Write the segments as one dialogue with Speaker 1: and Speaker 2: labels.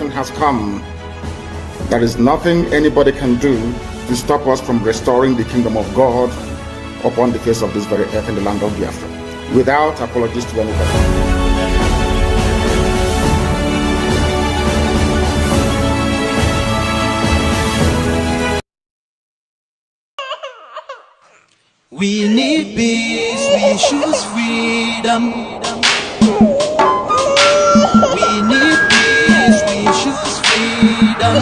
Speaker 1: generation has come. There is nothing anybody can do to stop us from restoring the kingdom of God upon the face of this very earth in the land of Biafra, without apologies to anybody.
Speaker 2: We need peace, we choose freedom. We need peace, we choose freedom.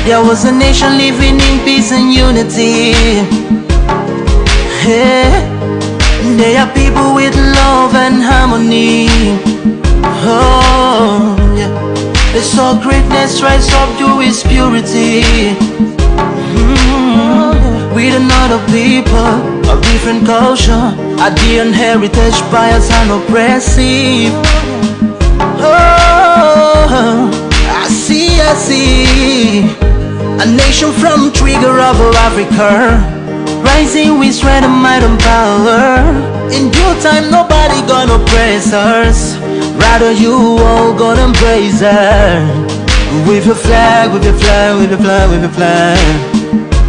Speaker 2: There was a nation living in peace and unity. Yeah. They are people with love and harmony. Oh, yeah. They saw greatness rise up to its purity. With another people of different culture, a different heritage, bias and oppressive. Oh, I see. A nation from trigger of Africa, rising with strength and might and power. In due time, nobody gonna praise us. Rather, you all gonna embrace her. With your flag, with your flag, with your flag, with your flag.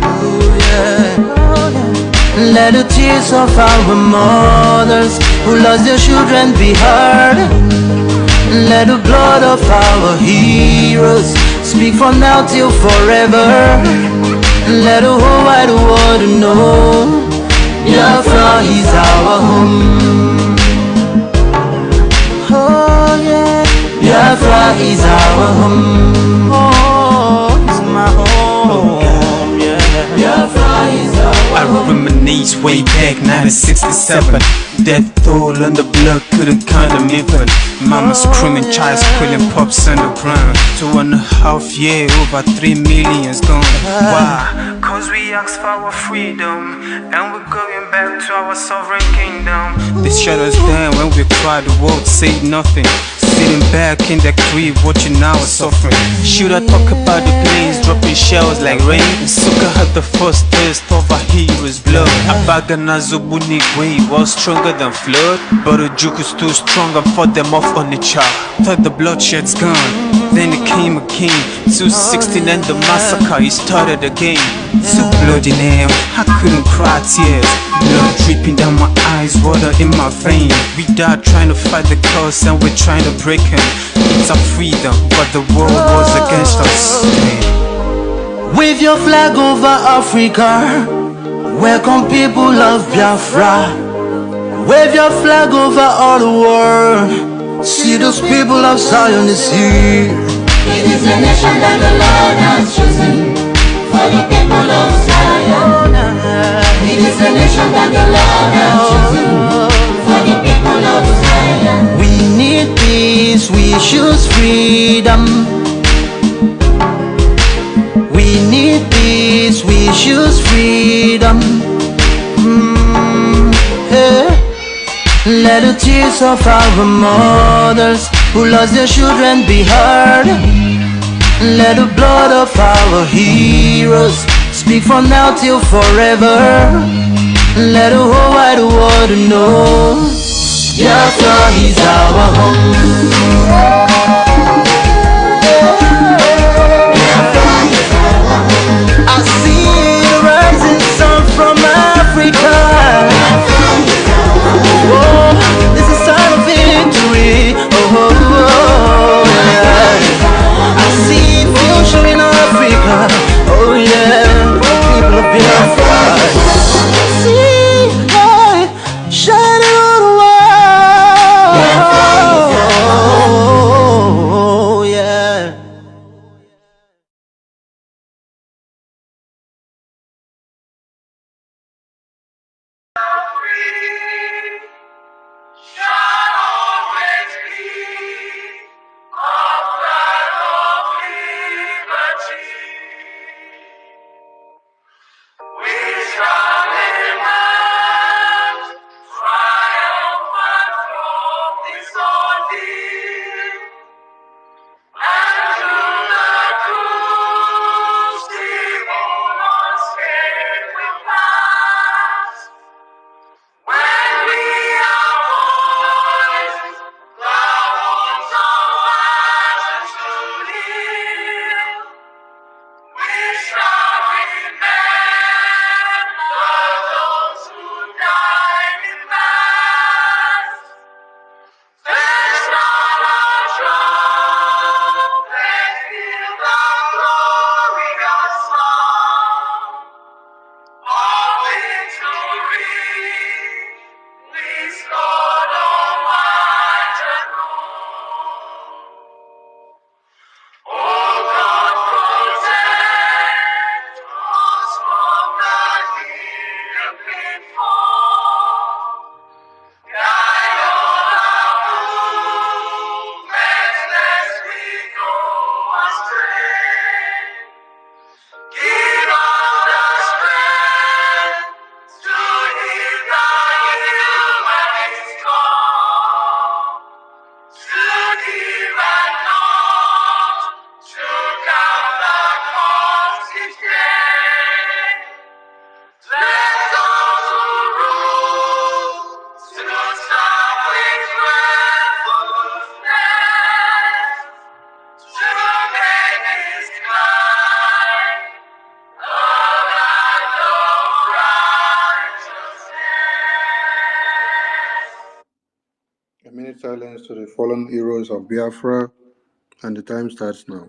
Speaker 2: Oh, yeah. Let the tears of our mothers who lost their children be heard. Let the blood of our heroes speak from now till forever. Let the whole wide world know Biafra is our home. Oh yeah, Biafra is our home. Oh, it's my home. Yeah, Biafra is our home.
Speaker 3: I reminisce way back 1967. Death toll on the blood couldn't count them even. Mama screaming, child squealing, pops on the ground. 2.5 years, over 3 million's gone. Why? Cause we asked for our freedom, and we're going back to our sovereign kingdom. They shut us down when we cried, the world said nothing. Sitting back in the crib, watching our suffering. Should I talk about the planes dropping shells like rain? Suka had the first taste of a hero's blood. Abagana Zobuni was stronger than flood, but the juke is too strong and fought them off on the chart. Thought the bloodshed's gone, then it came again. 216 and the massacre, it started again. So bloody name, I couldn't cry tears. Blood dripping down my eyes, water in my vein. We died trying to fight the cause and we're trying to break him. It's our freedom, but the world was against us.
Speaker 2: Wave your flag over Africa. Welcome people of Biafra. Wave your flag over all the world. See those people of Zion is here.
Speaker 4: It is a nation that the Lord has chosen for the people of Zion. It is a nation that the Lord has chosen for the people of Zion.
Speaker 2: We need peace, we choose freedom. We need peace, we choose freedom. Yeah. Let the tears of our mothers who lost their children be heard. Let the blood of our heroes speak from now till forever. Let the whole wide world know Biafra is our home. I see the rising sun from Africa. Oh, this is a sign of victory. Oh, yeah. I see future in Africa. Oh yeah, people of Biafra. See light shining on the world.
Speaker 5: to the fallen heroes of Biafra, and the time starts now.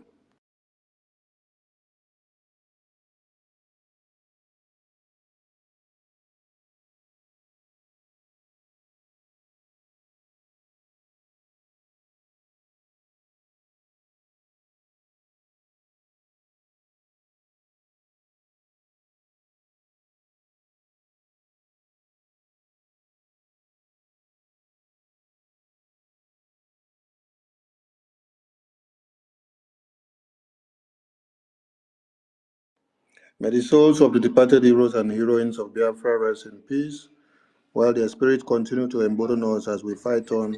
Speaker 5: May the souls of the departed heroes and heroines of Biafra rest in peace, while their spirit continue to embolden us as we fight on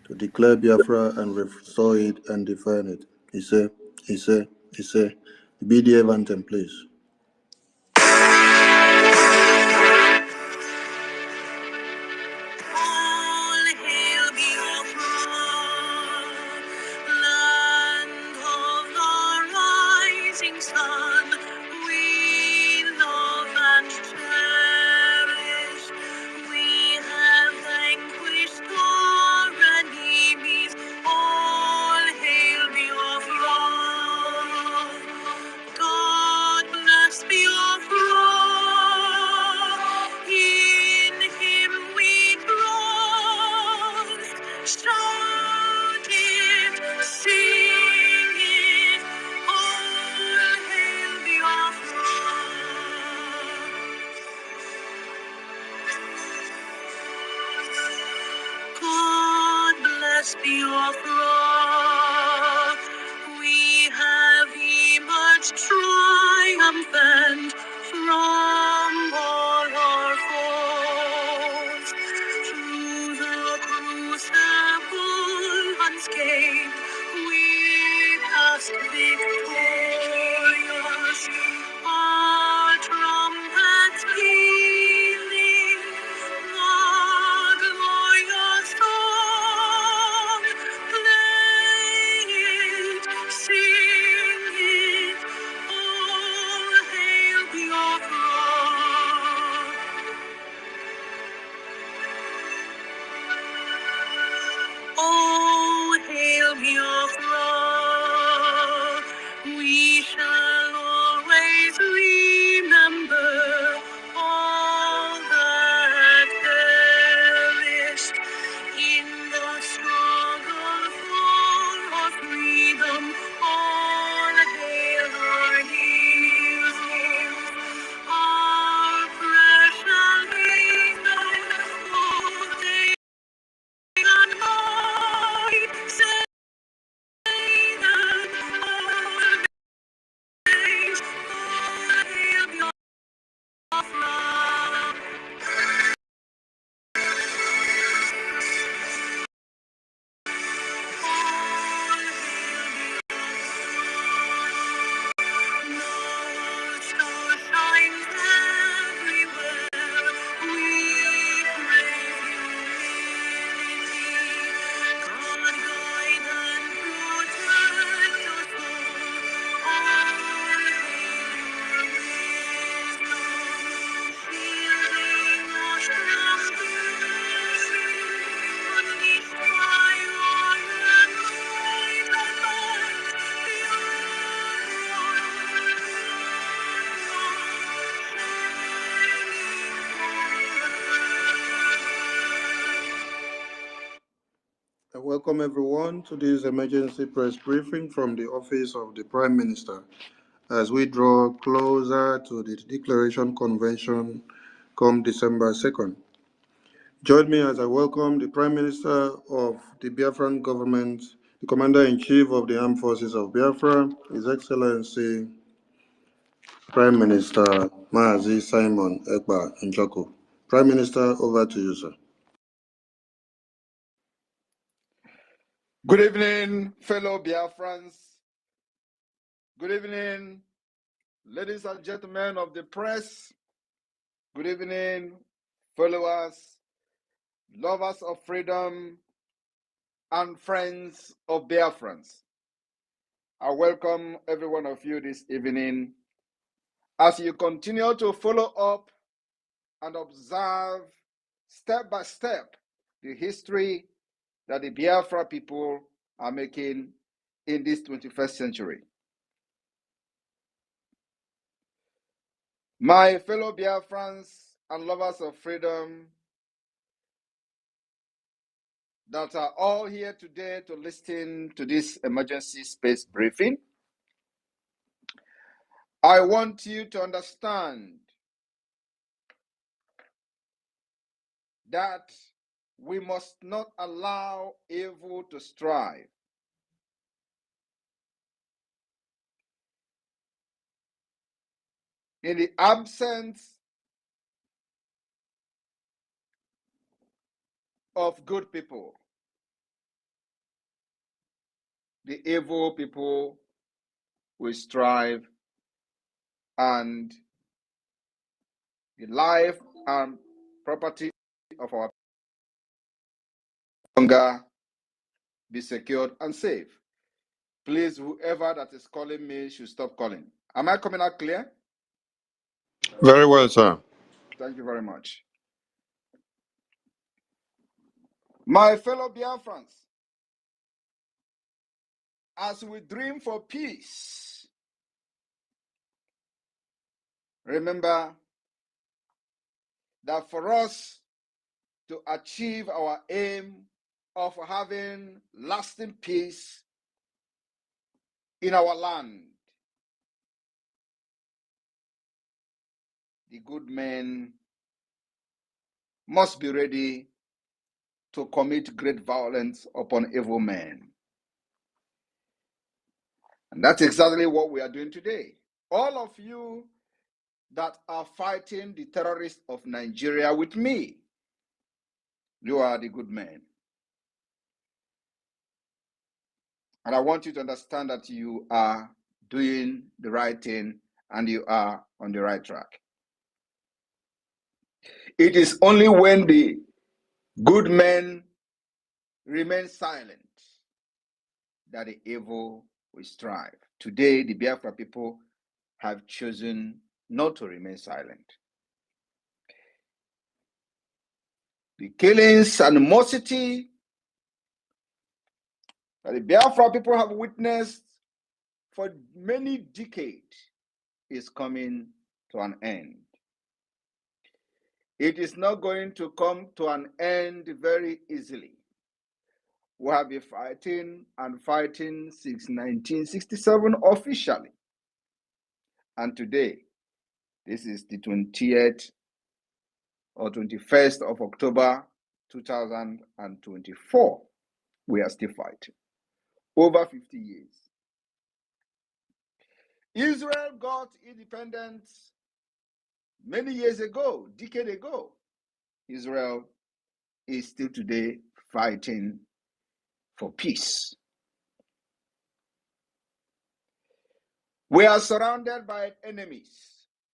Speaker 5: to declare Biafra and restore it and define it. Ise, Ise, Ise. The BDF anthem, please.
Speaker 2: All hail Biafra, land of the rising sun. We love and cherish. We have vanquished our enemies. All hail Biafra. God bless Biafra. In Him we trust. Shout it, sing it. All hail Biafra. God bless Biafra. We have emerged triumphant from all our foes. Through the crucible unscathed, we passed victorious. Our trumpets pealing, the glorious song, play it, sing it, all hail Biafra. Oh, hail Biafra, we shall always remember all that perished in the struggle for our freedom. All hail our heroes, our precious heroes.
Speaker 5: Welcome everyone to this emergency press briefing from the Office of the Prime Minister as we draw closer to the Declaration Convention come December 2nd. Join me as I welcome the Prime Minister of the Biafran government, the Commander-in-Chief of the Armed Forces of Biafra, His Excellency Prime Minister Mazi Simon Ekpa Njoko. Prime Minister, over to you, sir.
Speaker 6: Good evening, fellow Biafrans. Good evening, ladies and gentlemen of the press. Good evening, followers, lovers of freedom, and friends of Biafrans. I welcome every one of you this evening as you continue to follow up and observe step by step the history that the Biafra people are making in this 21st century. My fellow Biafrans and lovers of freedom that are all here today to listen to this emergency space briefing, I want you to understand that we must not allow evil to strive. In the absence of good people, the evil people will strive, and the life and property of our longer be secured and safe. Please, whoever that is calling me should stop calling. Am I coming out clear?
Speaker 5: Very well, sir.
Speaker 6: Thank you very much. My fellow Biafrans, as we dream for peace, remember that for us to achieve our aim of having lasting peace in our land, the good men must be ready to commit great violence upon evil men. And that's exactly what we are doing today. All of you that are fighting the terrorists of Nigeria with me, you are the good men. And I want you to understand that you are doing the right thing and you are on the right track. It is only when the good men remain silent that the evil will strive. Today, the Biafra people have chosen not to remain silent. The killings, animosity that the Biafra people have witnessed for many decades is coming to an end. It is not going to come to an end very easily. We have been fighting and fighting since 1967 officially. And today, this is the 20th or 21st of October 2024. We are still fighting. Over 50 years. Israel got independence many years ago, decade ago. Israel is still today fighting for peace. We are surrounded by enemies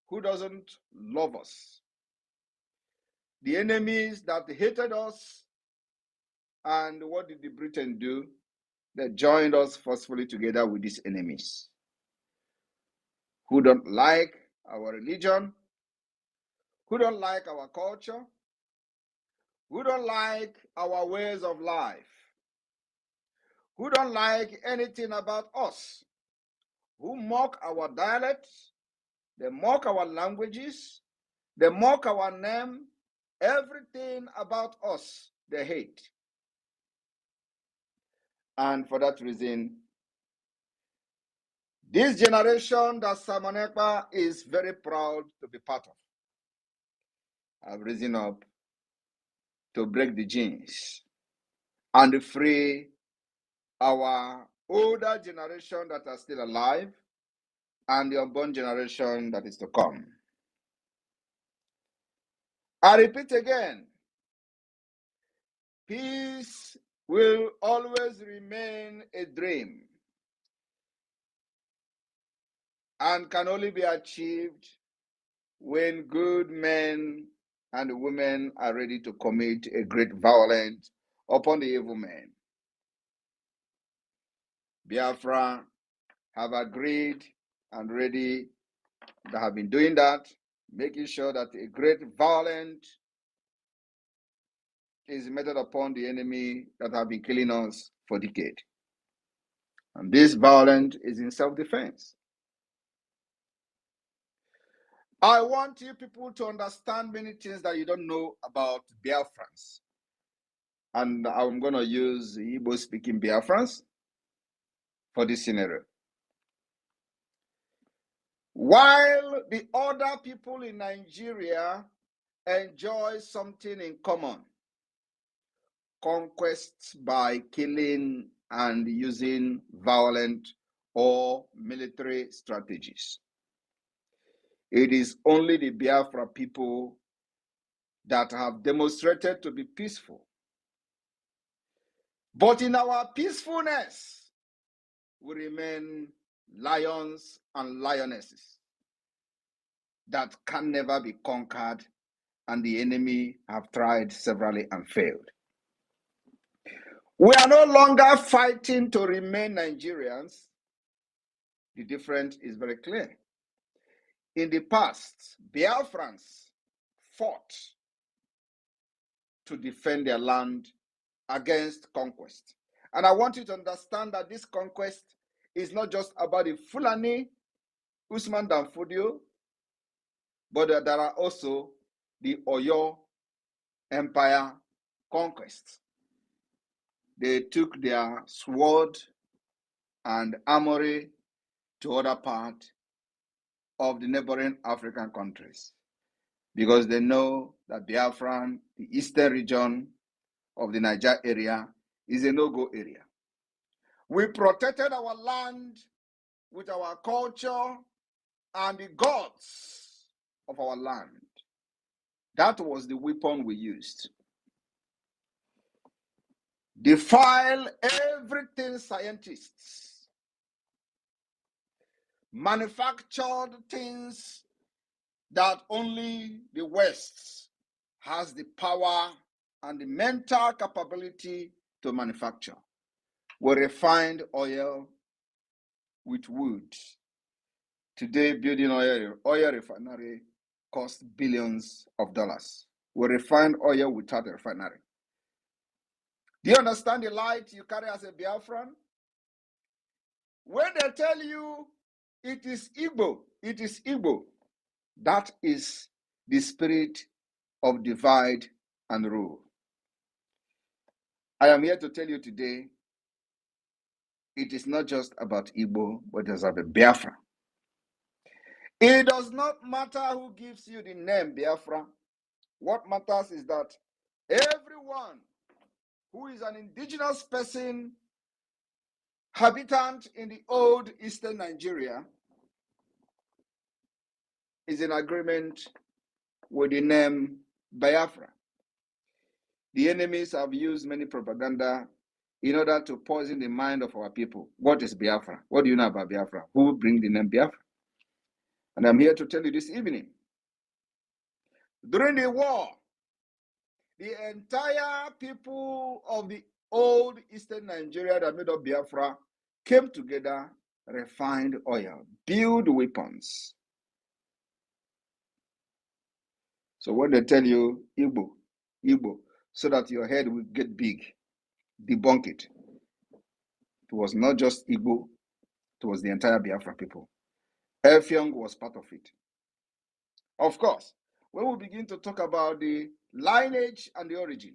Speaker 6: who doesn't love us. The enemies that hated us, and what did the Britain do? They joined us forcefully together with these enemies who don't like our religion, who don't like our culture, who don't like our ways of life, who don't like anything about us, who mock our dialects, they mock our languages, they mock our name, everything about us they hate. And for that reason, this generation that Simon Ekpa is very proud to be part of have risen up to break the chains and free our older generation that are still alive and the unborn generation that is to come. I repeat again, peace will always remain a dream and can only be achieved when good men and women are ready to commit a great violence upon the evil men. Biafra have agreed and ready, they have been doing that, making sure that a great violent is meted upon the enemy that have been killing us for decades. And this violence is in self-defense. I want you people to understand many things that you don't know about Biafrans. And I'm going to use Igbo-speaking Biafrans for this scenario. While the other people in Nigeria enjoy something in common, conquests by killing and using violent or military strategies. It is only the Biafra people that have demonstrated to be peaceful. But in our peacefulness, we remain lions and lionesses that can never be conquered, and the enemy have tried severally and failed. We are no longer fighting to remain Nigerians. The difference is very clear. In the past, Biafrans fought to defend their land against conquest. And I want you to understand that this conquest is not just about the Fulani, Usman Dan Fodio, but there are also the Oyo Empire conquests. They took their sword and armory to other parts of the neighboring African countries because they know that Biafran, the eastern region of the Niger area, is a no-go area. We protected our land with our culture and the gods of our land. That was the weapon we used. Defile everything scientists manufactured things that only the West has the power and the mental capability to manufacture. We refined oil with wood. Today, building oil refinery costs billions of dollars. We refine oil without a refinery. Do you understand the light you carry as a Biafran? When they tell you it is Igbo, that is the spirit of divide and rule. I am here to tell you today, it is not just about Igbo, but it's about Biafra. It does not matter who gives you the name Biafra. What matters is that everyone who is an indigenous person, habitant in the old eastern Nigeria, is in agreement with the name Biafra. The enemies have used many propaganda in order to poison the mind of our people. What is Biafra? What do you know about Biafra? Who bring the name Biafra? And I'm here to tell you this evening. During the war, the entire people of the old eastern Nigeria that made up Biafra came together, refined oil, build weapons. So when they tell you Igbo, so that your head will get big, debunk it. It was not just Igbo, it was the entire Biafra people. Effiong was part of it. Of course, when we begin to talk about the lineage and the origin,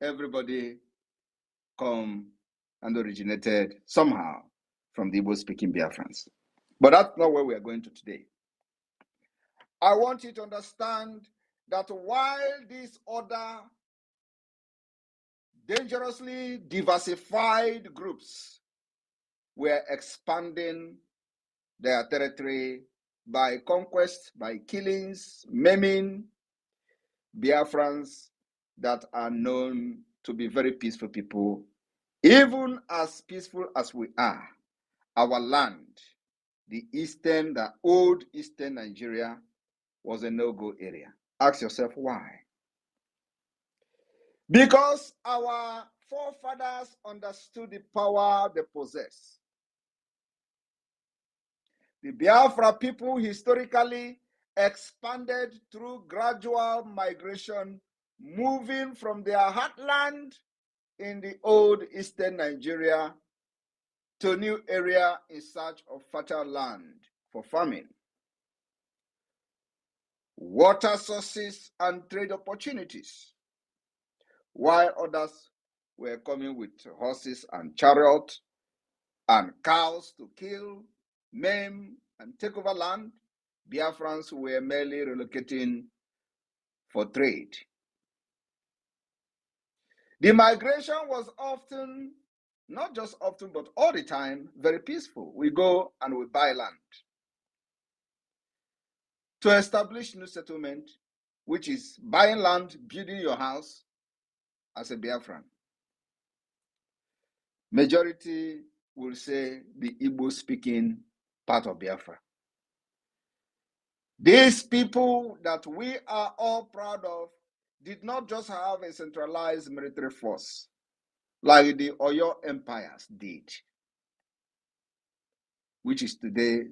Speaker 6: everybody come and originated somehow from the Igbo-speaking Biafrans. But that's not where we are going to today. I want you to understand that while these other dangerously diversified groups were expanding their territory by conquest, by killings, maiming, Biafrans that are known to be very peaceful people, even as peaceful as we are, our land, the old eastern Nigeria, was a no-go area. Ask yourself why. Because our forefathers understood the power they possess. The Biafra people historically expanded through gradual migration moving from their heartland in the old eastern Nigeria to a new area in search of fertile land for farming, water sources, and trade opportunities, while others were coming with horses and chariots and cows to kill, maim, and take over land. Biafrans were merely relocating for trade. The migration was often, not just often, but all the time, very peaceful. We go and we buy land to establish new settlement, which is buying land, building your house as a Biafran. Majority will say the Igbo-speaking part of Biafra. These people that we are all proud of did not just have a centralized military force like the Oyo empires did, which is today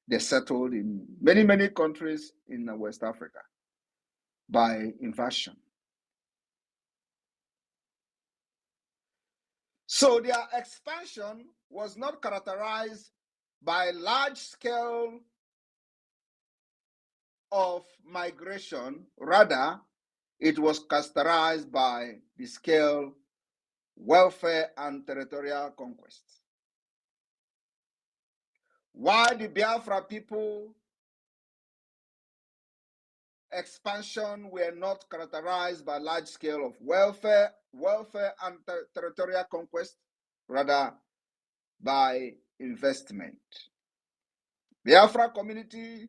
Speaker 6: they settled in many, many countries in West Africa by invasion. So their expansion was not characterized by large scale of migration. Rather, it was characterized by the scale, welfare, and territorial conquest. While the Biafra people expansion were not characterized by large scale of welfare and territorial conquest, rather by investment. Biafra community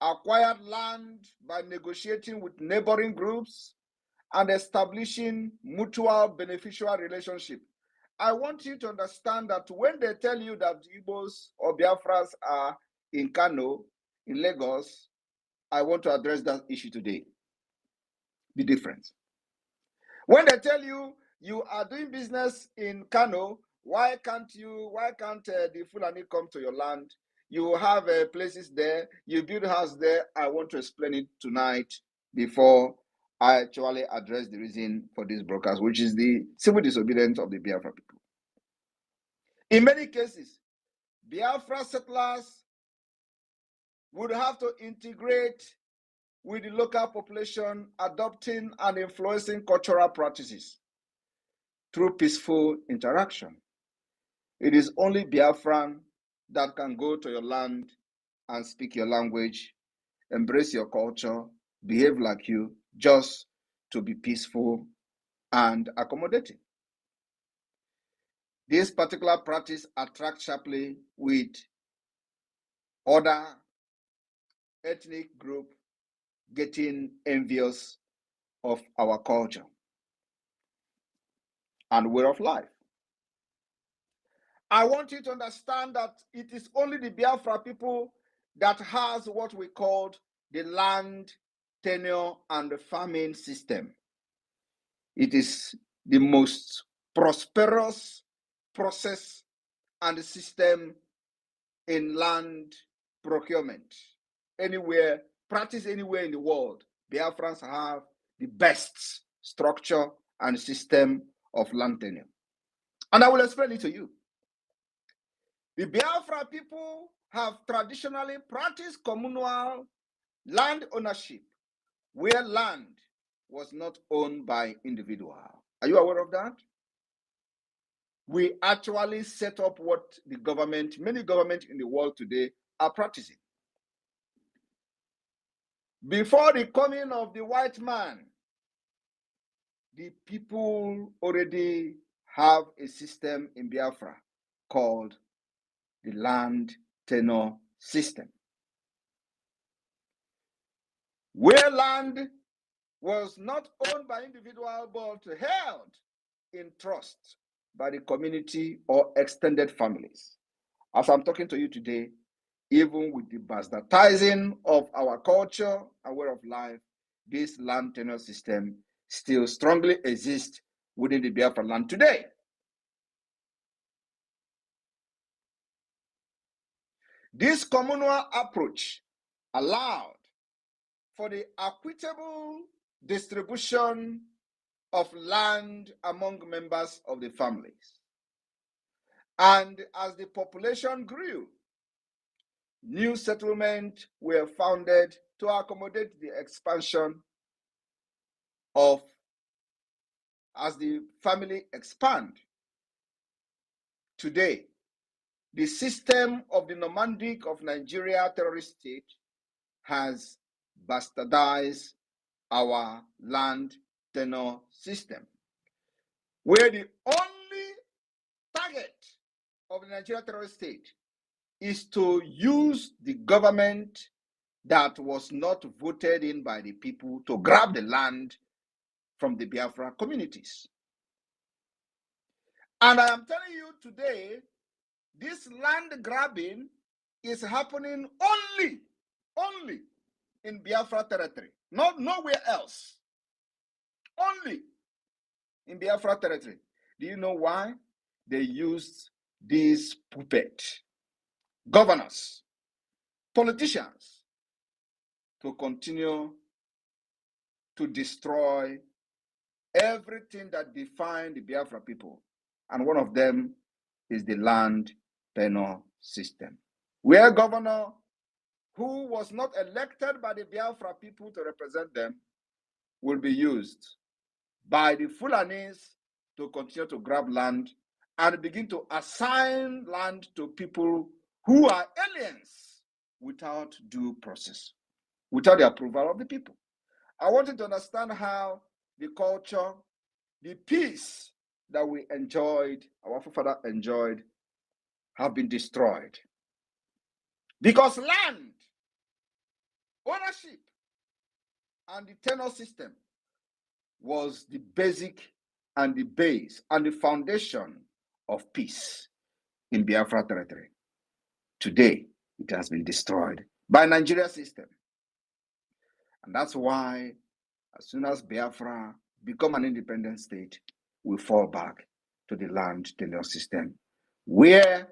Speaker 6: acquired land by negotiating with neighboring groups and establishing mutual beneficial relationship. I want you to understand that when they tell you that Igbos or Biafras are in Kano, in Lagos, I want to address that issue today. The difference. When they tell you you are doing business in Kano, why can't the Fulani come to your land? You have places there, you build a house there. I want to explain it tonight before I actually address the reason for these brokers, which is the civil disobedience of the Biafra people. In many cases, Biafra settlers would have to integrate with the local population, adopting and influencing cultural practices through peaceful interaction. It is only Biafran that can go to your land and speak your language, embrace your culture, behave like you, just to be peaceful and accommodating. This particular practice attracts sharply with other ethnic group getting envious of our culture and way of life. I want you to understand that it is only the Biafra people that has what we call the land tenure and the farming system. It is the most prosperous process and system in land procurement. Anywhere, practice anywhere in the world, Biafrans have the best structure and system of land tenure. And I will explain it to you. The Biafra people have traditionally practiced communal land ownership, where land was not owned by individual. Are you aware of that? We actually set up what the government, many governments in the world today are practicing. Before the coming of the white man, the people already have a system in Biafra called the land tenure system, where land was not owned by individual but held in trust by the community or extended families. As I'm talking to you today, even with the bastardizing of our culture and way of life, this land tenure system still strongly exists within the Biafra land today. This communal approach allowed for the equitable distribution of land among members of the families. And as the population grew, new settlements were founded to accommodate the expansion of, as the family expand. Today, the system of the nomadic of Nigeria terrorist state has bastardized our land tenure system, where the only target of the Nigeria terrorist state is to use the government that was not voted in by the people to grab the land from the Biafra communities. And I am telling you today, this land grabbing is happening only in Biafra territory, nowhere else. Only in Biafra territory. Do you know why? They used these puppet governors, politicians, to continue to destroy everything that defined the Biafra people. And one of them is the land tenure system, where governor who was not elected by the Biafra people to represent them will be used by the Fulanis to continue to grab land and begin to assign land to people who are aliens without due process, without the approval of the people. I want you to understand how the culture, the peace that we enjoyed, our forefathers enjoyed, have been destroyed. Because land, ownership, and the tenure system was the basic and the base and the foundation of peace in Biafra territory. Today, it has been destroyed by Nigeria system. And that's why as soon as Biafra become an independent state, we fall back to the land tenure system, where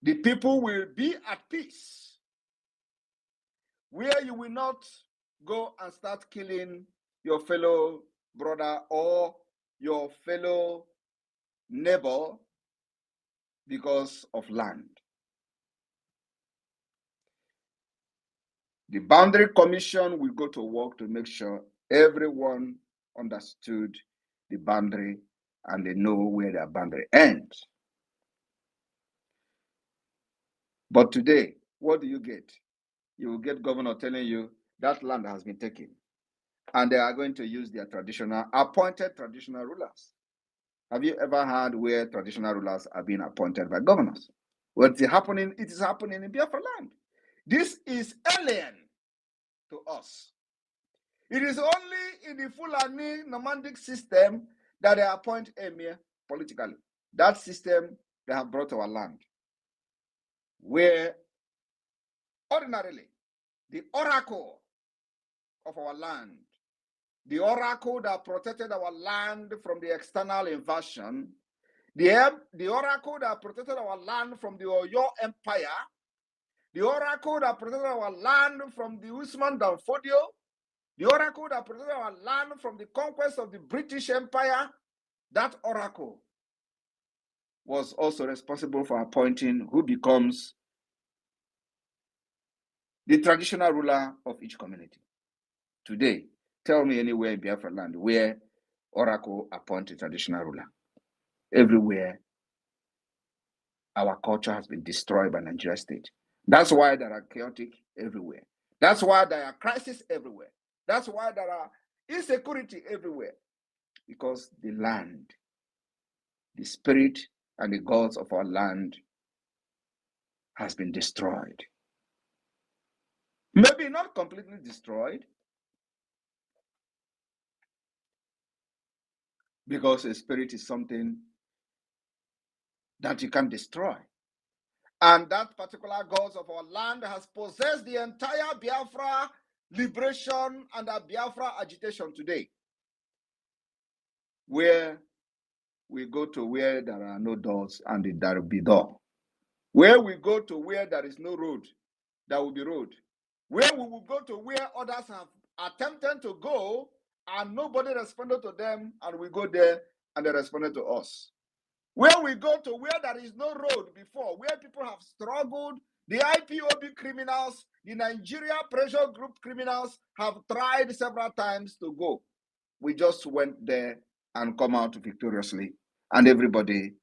Speaker 6: the people will be at peace, where you will not go and start killing your fellow brother or your fellow neighbor because of land. The Boundary Commission will go to work to make sure everyone understood the boundary and they know where their boundary ends. But today, what do you get? You will get governor telling you that land has been taken and they are going to use their appointed traditional rulers. Have you ever heard where traditional rulers are being appointed by governors? What's happening? It is happening in Biafra land. This is alien to us. It is only in the Fulani nomadic system that they appoint emir politically. That system they have brought to our land, where ordinarily the oracle of our land, the oracle that protected our land from the external invasion, the oracle that protected our land from the Oyo Empire, the oracle that protected our land from the Usman Dan Fodio, the oracle that protected our land from the conquest of the British Empire, that oracle was also responsible for appointing who becomes the traditional ruler of each community. Today, tell me anywhere in Biafra land where oracle appointed traditional ruler. Everywhere, our culture has been destroyed by Nigeria state. That's why there are chaotic everywhere. That's why there are crises everywhere. That's why there are insecurity everywhere. Because the land, the spirit and the gods of our land has been destroyed. Maybe not completely destroyed, because a spirit is something that you can destroy. And that particular gods of our land has possessed the entire Biafra liberation and the Biafra agitation today. Where we go to where there are no doors and there will be door. Where we go to where there is no road, there will be road. Where we will go to where others attempting to go and nobody responded to them, and we go there and they responded to us. Where we go to where there is no road before, where people have struggled, the IPOB criminals, the Nigeria pressure group criminals have tried several times to go. We just went there and come out victoriously, and everybody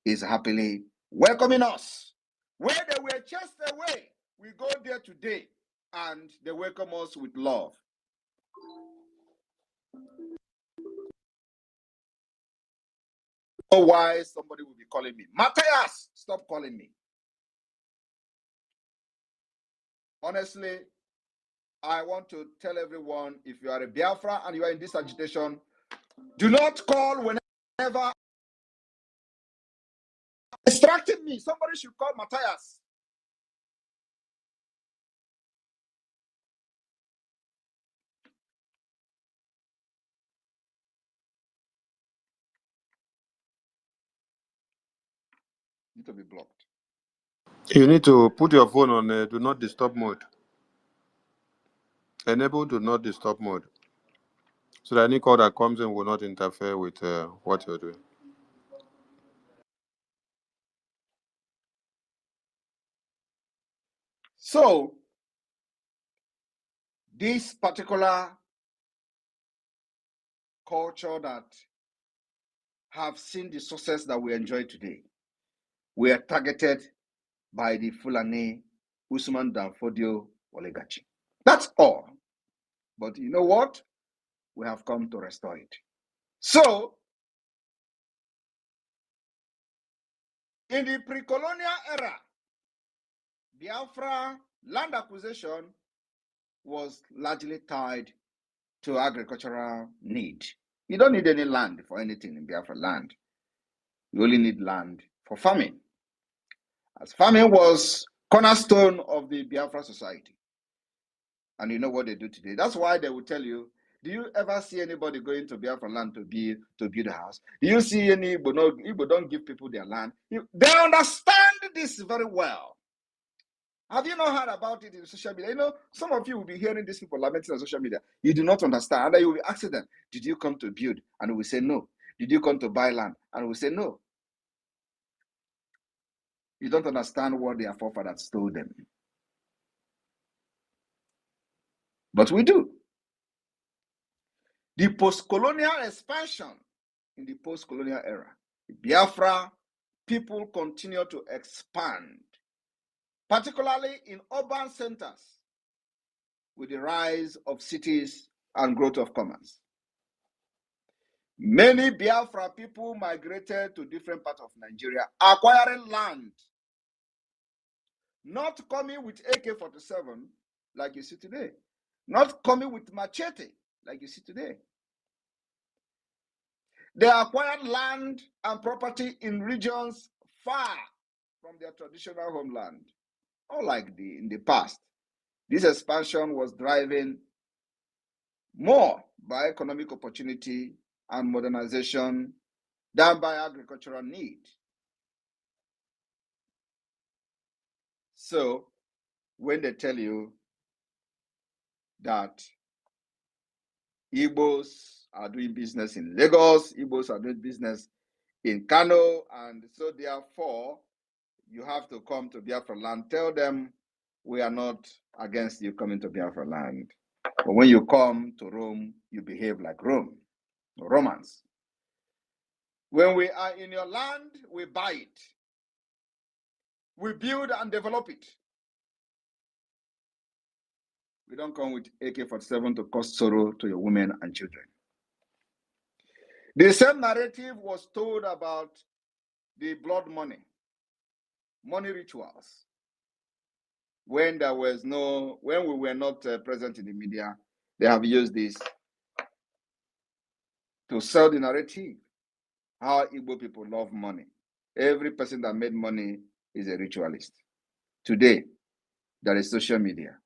Speaker 6: is happily welcoming us. Where they were chased away, we go there today and they welcome us with love. Oh, why somebody will be calling me, Matthias, stop calling me. Honestly, I want to tell everyone, if you are a Biafra and you are in this agitation, do not call whenever distracting me. Somebody should call Matthias. Need to be blocked.
Speaker 5: You need to put your phone on do not disturb mode. Enable do not disturb mode. So that any call that comes in will not interfere with what you're doing.
Speaker 6: So, this particular culture that have seen the success that we enjoy today, we are targeted by the Fulani Usman Danfodio oligarchy. That's all. But you know what? We have come to restore it. So, in the pre-colonial era, Biafra land acquisition was largely tied to agricultural need. You don't need any land for anything in Biafra land. You only need land for farming, as farming was cornerstone of the Biafra society. And you know what they do today. That's why they will tell you, do you ever see anybody going to Biafra land to build a house? Do you see any Igbo? No, Igbo don't give people their land. They understand this very well. Have you not heard about it in social media? You know, some of you will be hearing these people lamenting on social media. You do not understand. And then you will be asking them, did you come to build? And we say no. Did you come to buy land? And we say no. You don't understand what their forefathers told them. But we do. The post-colonial expansion in the post-colonial era, Biafra people continue to expand, particularly in urban centers, with the rise of cities and growth of commerce. Many Biafra people migrated to different parts of Nigeria, acquiring land, not coming with AK-47 like you see today, not coming with machete like you see today. They acquired land and property in regions far from their traditional homeland. Unlike in the past, this expansion was driven more by economic opportunity and modernization than by agricultural need. So, when they tell you that Igbos are doing business in Lagos, Igbos are doing business in Kano, and so therefore you have to come to Biafra land, tell them we are not against you coming to Biafra land. But when you come to Rome, you behave like Rome, Romans. When we are in your land, we buy it. We build and develop it. We don't come with AK-47 to cause sorrow to your women and children. The same narrative was told about the blood money rituals. When we were not present in the media, they have used this to sell the narrative, how Igbo people love money. Every person that made money is a ritualist. Today, there is social media.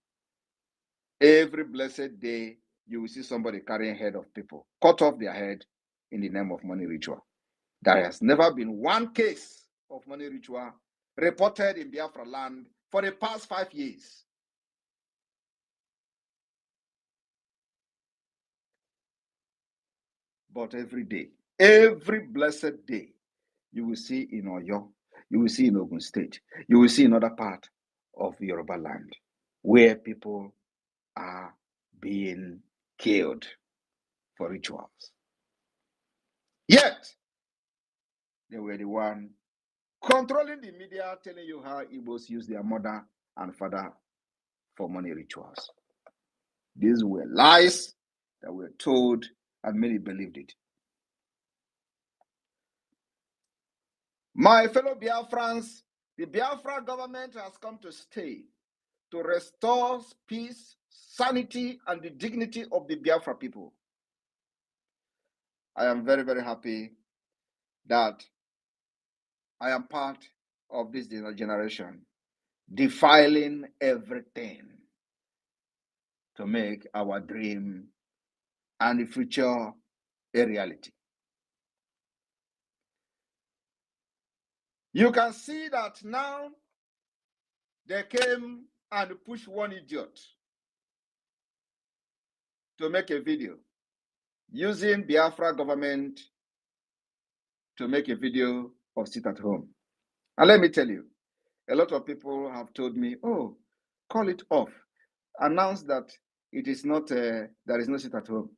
Speaker 6: Every blessed day, you will see somebody carrying head of people, cut off their head in the name of money ritual. There has never been one case of money ritual reported in Biafra land for the past 5 years. but every day, every blessed day, you will see in Oyo, you will see in Ogun State, you will see in other part of Yoruba land where people are being killed for rituals. Yet, they were the one controlling the media, telling you how Igbos use their mother and father for money rituals. These were lies that were told, and many believed it. My fellow Biafrans, the Biafra government has come to stay to restore peace, sanity, and the dignity of the Biafra people. I am very, very happy that I am part of this generation, defiling everything to make our dream and the future a reality. You can see that now they came and pushed one idiot to make a video using Biafra government to make a video of sit at home. And let me tell you, a lot of people have told me, oh, call it off. Announce that it is not, there is no sit at home.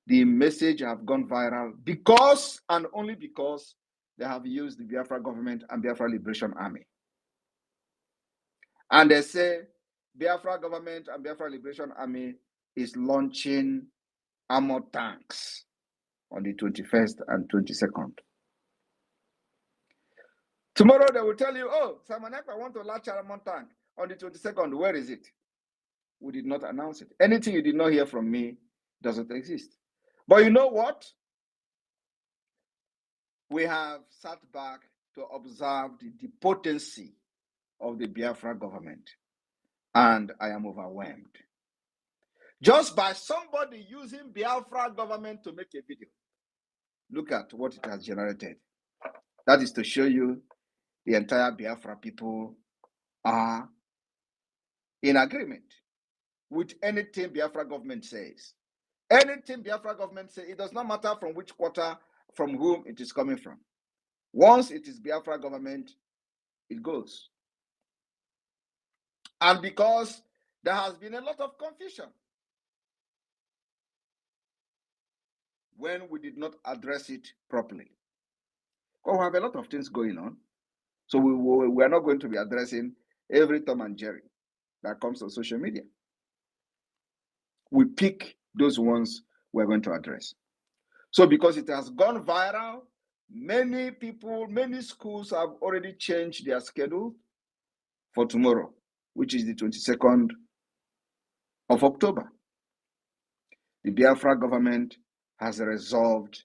Speaker 6: The message have gone viral because and only because they have used the Biafra government and Biafra Liberation Army. And they say Biafra government and Biafra Liberation Army is launching armored tanks on the 21st and 22nd. Tomorrow they will tell you, oh, Simon Ekpa want to launch an armored tank on the 22nd. Where is it? We did not announce it. Anything you did not hear from me doesn't exist. But you know what? We have sat back to observe the potency of the Biafra government, and I am overwhelmed. Just by somebody using Biafra government to make a video, look at what it has generated. That is to show you the entire Biafra people are in agreement with anything Biafra government says. Anything Biafra government says, it does not matter from which quarter, from whom it is coming from. Once it is Biafra government, it goes. And because there has been a lot of confusion when we did not address it properly. Because we have a lot of things going on. So we are not going to be addressing every Tom and Jerry that comes on social media. We pick those ones we're going to address. So because it has gone viral, many people, many schools have already changed their schedule for tomorrow, which is the 22nd of October. The Biafra government has resolved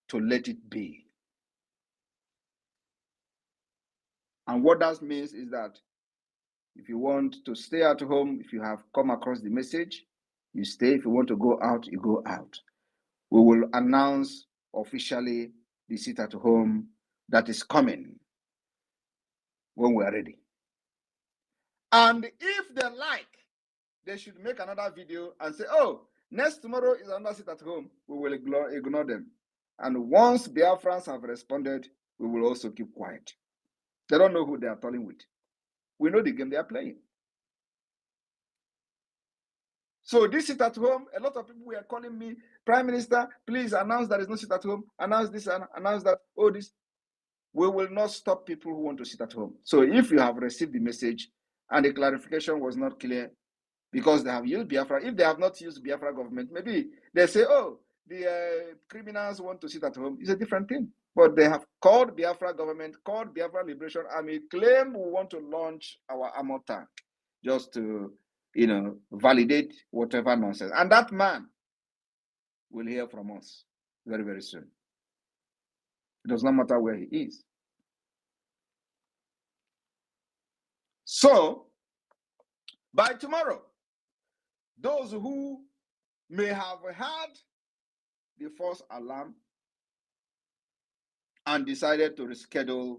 Speaker 6: to let it be. And what that means is that if you want to stay at home, if you have come across the message, you stay. If you want to go out, you go out. We will announce officially the sit at home that is coming when we are ready. And if they like, they should make another video and say, oh, next tomorrow is another sit at home. We will ignore them. And once Biafrans have responded, we will also keep quiet. They don't know who they are talking with. We know the game they are playing. So this sit at home, a lot of people were calling me, Prime Minister, please announce there is no sit at home, announce this, announce that, oh, this. We will not stop people who want to sit at home. So if you have received the message and the clarification was not clear because they have used Biafra, if they have not used Biafra government, maybe they say, oh, the criminals want to sit at home. It's a different thing. But they have called Biafra government, called Biafra Liberation Army, claim we want to launch our armor tank just to, validate whatever nonsense. And that man will hear from us very, very soon. It does not matter where he is. So, by tomorrow, those who may have had the false alarm and decided to reschedule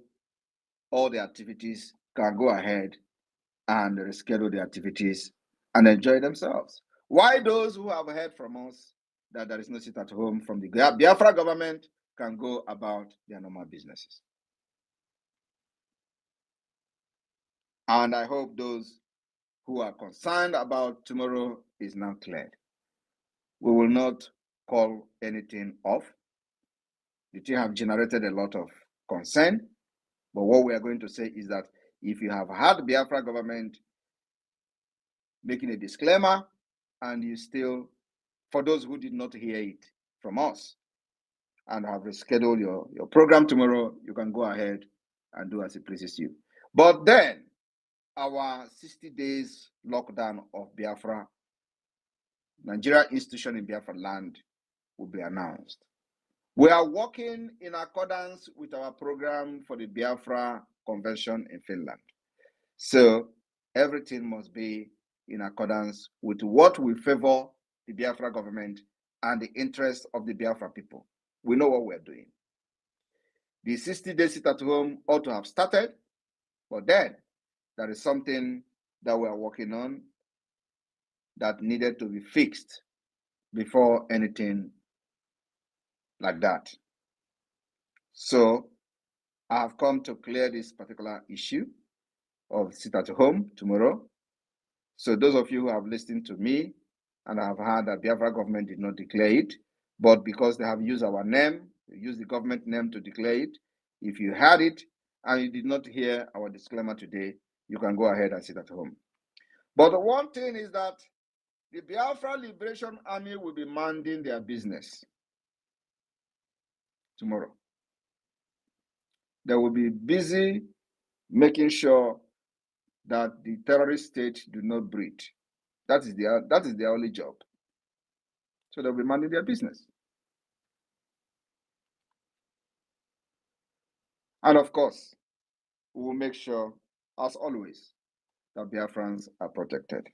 Speaker 6: all the activities can go ahead and reschedule the activities and enjoy themselves. Why those who have heard from us that there is no sit at home from the Biafra government can go about their normal businesses. And I hope those who are concerned about tomorrow is now cleared. We will not call anything off. The thing have generated a lot of concern, but what we are going to say is that if you have had the Biafra government making a disclaimer and you still, for those who did not hear it from us and have rescheduled your program tomorrow, you can go ahead and do as it pleases you. But then our 60 days lockdown of Biafra, Nigeria institution in Biafra land, will be announced. We are working in accordance with our program for the Biafra Convention in Finland. So everything must be in accordance with what will favor the Biafra government and the interests of the Biafra people. We know what we're doing. The 60-day sit at home ought to have started, but then there is something that we are working on that needed to be fixed before anything like that. So I have come to clear this particular issue of sit at home tomorrow. So those of you who have listened to me and have heard that Biafra government did not declare it, but because they have used our name, used the government name to declare it, if you heard it and you did not hear our disclaimer today, you can go ahead and sit at home. But the one thing is that the Biafra Liberation Army will be minding their business tomorrow. They will be busy making sure that the terrorist state do not breed. That is their only job. So they'll be minding their business. And of course, we will make sure, as always, that Biafrans are protected.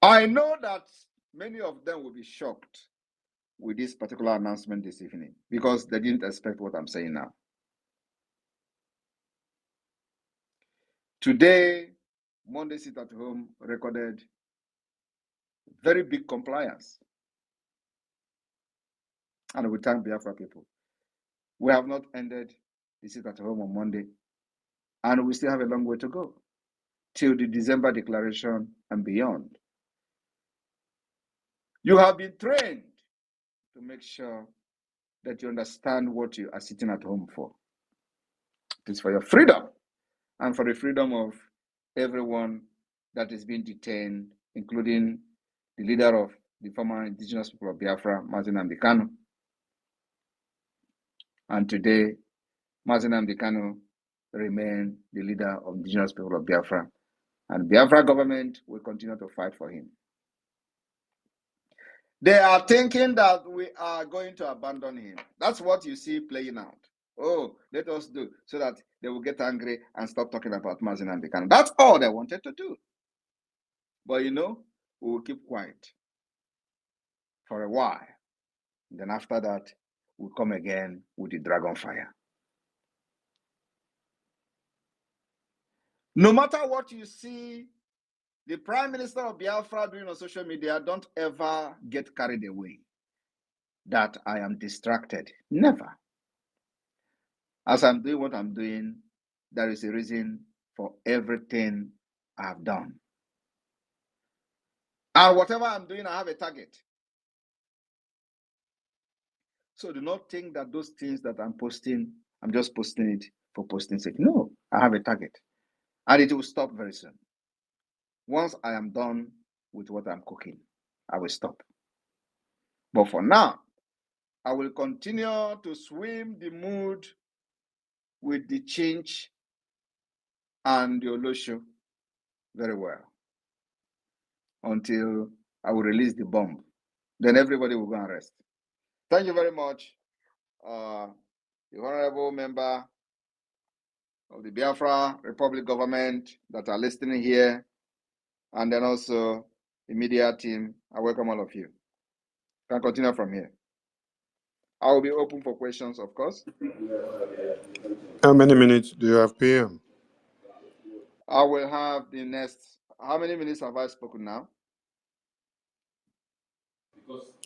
Speaker 6: I know that many of them will be shocked with this particular announcement this evening because they didn't expect what I'm saying now. Today, Monday Sit at Home recorded very big compliance. And we thank Biafra people. We have not ended the Sit at Home on Monday, and we still have a long way to go till the December declaration and beyond. You have been trained to make sure that you understand what you are sitting at home for. It is for your freedom and for the freedom of everyone that is being detained, including the leader of the former indigenous people of Biafra, Nnamdi Kanu. And today, Nnamdi Kanu remains the leader of indigenous people of Biafra. And Biafra government will continue to fight for him. They are thinking that we are going to abandon him. That's what you see playing out. Oh, let us do, so that they will get angry and stop talking about Nnamdi Kanu. That's all they wanted to do. But we will keep quiet for a while. Then after that, we'll come again with the dragon fire. No matter what you see the Prime Minister of Biafra doing on social media, don't ever get carried away that I am distracted. Never. As I'm doing what I'm doing, there is a reason for everything I've done. And whatever I'm doing, I have a target. So do not think that those things that I'm posting, I'm just posting it for posting's sake. No, I have a target. And it will stop very soon. Once I am done with what I'm cooking, I will stop. But for now, I will continue to swim the mood with the Chinch and the Olosho very well until I will release the bomb. Then everybody will go and rest. Thank you very much, the honorable member of the Biafra Republic government that are listening here, and then also the media team. I welcome all of you. Can continue from here. I will be open for questions, of course.
Speaker 5: How many minutes do you have, PM?
Speaker 6: I will have the next. How many minutes have I spoken now?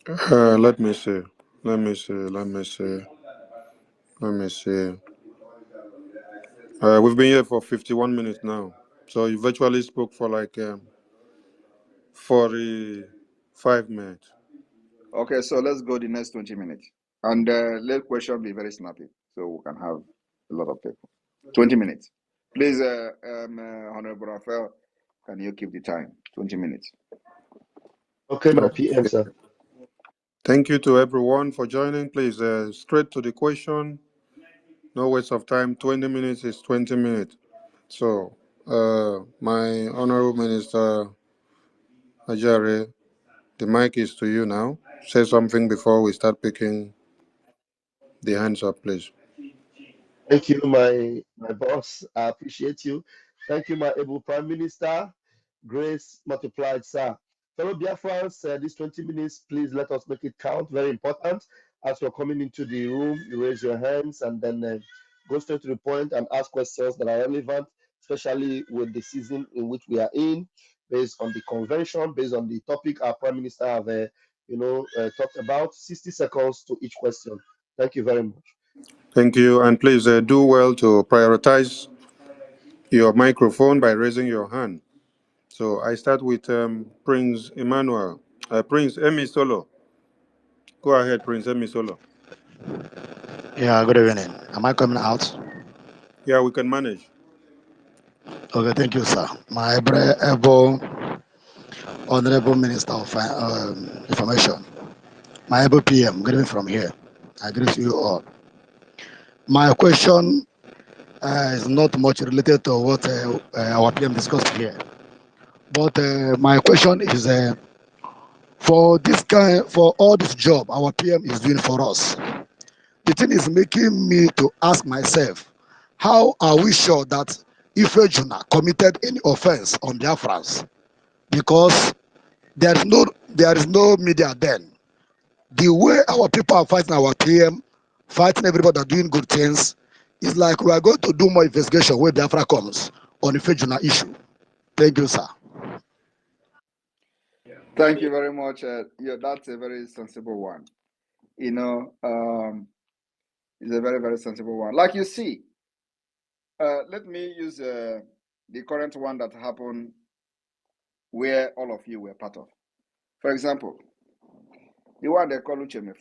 Speaker 5: Let me see. Let me see. Let me see. Let me see. We've been here for 51 minutes now. So you virtually spoke for like 45 minutes.
Speaker 6: Okay, so let's go the next 20 minutes. And let question be very snappy so we can have a lot of people. 20 minutes. Please, Honorable Raphael, can you keep the time? 20 minutes.
Speaker 7: Okay, my PM, sir.
Speaker 5: Thank you to everyone for joining. Please, straight to the question. No waste of time. 20 minutes is 20 minutes. So, my Honorable Minister Ajare, the mic is to you now. Say something before we start picking the hands up, please.
Speaker 7: Thank you, my boss. I appreciate you. Thank you, my able Prime Minister. Grace multiplied, sir. Fellow Biafrans, these 20 minutes, please let us make it count. Very important. As you're coming into the room, you raise your hands and then go straight to the point and ask questions that are relevant, especially with the season in which we are in, based on the convention, based on the topic our Prime Minister have, talked about. 60 seconds to each question. Thank you very much.
Speaker 5: Thank you. And please do well to prioritize your microphone by raising your hand. So I start with Prince Emmanuel. Prince Emi Solo. Go ahead, Prince Emi Solo.
Speaker 8: Yeah, good evening. Am I coming out?
Speaker 5: Yeah, we can manage.
Speaker 8: Okay, thank you, sir. My able Honorable Minister of Information, my able PM, good evening from here. I greet you all. My question is not much related to what our PM discussed here, but my question is for all this job our PM is doing for us. The thing is making me to ask myself, how are we sure that if Juna committed any offense on Biafrans? Because there is no media then. The way our people are fighting our PM, fighting everybody that are doing good things, is like we are going to do more investigation where Biafra comes on the Juna issue. Thank you, sir.
Speaker 6: Thank you very much. Yeah, that's a very sensible one. It's a very, very sensible one. Like you see, let me use the current one that happened where all of you were part of. For example, the one they call Ucheme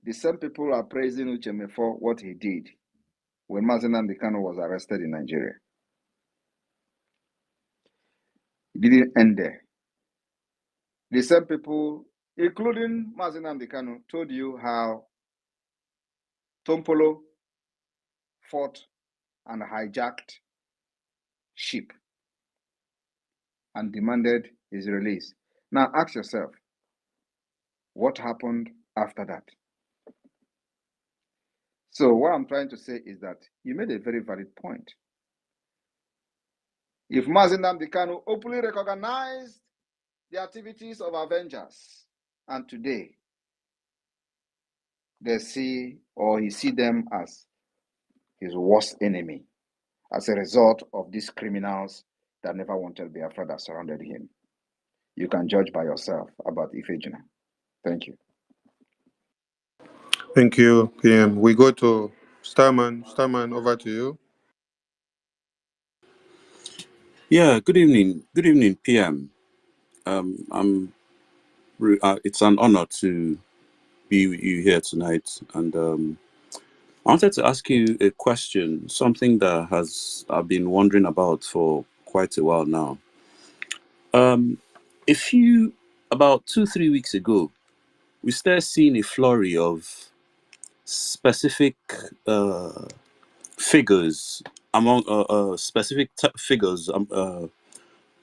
Speaker 6: the same people are praising Ucheme for what he did when Mazen Kanu was arrested in Nigeria. It didn't end there. The same people, including Mazen Kanu, told you how Tompolo fought and hijacked ship and demanded his release. Now ask yourself, what happened after that? So what I'm trying to say is that you made a very valid point. If Mazen Kanu openly recognized the activities of Avengers, and today they see or he see them as his worst enemy as a result of these criminals that never wanted Biafra that surrounded him. You can judge by yourself about Ifejuna. Thank you.
Speaker 5: Thank you, PM. We go to Starman. Starman, over to you.
Speaker 9: Yeah, good evening. Good evening, PM. It's an honor to be with you here tonight, and I wanted to ask you a question, something that I've been wondering about for quite a while now. About 2-3 weeks ago, we started seeing a flurry of specific figures among figures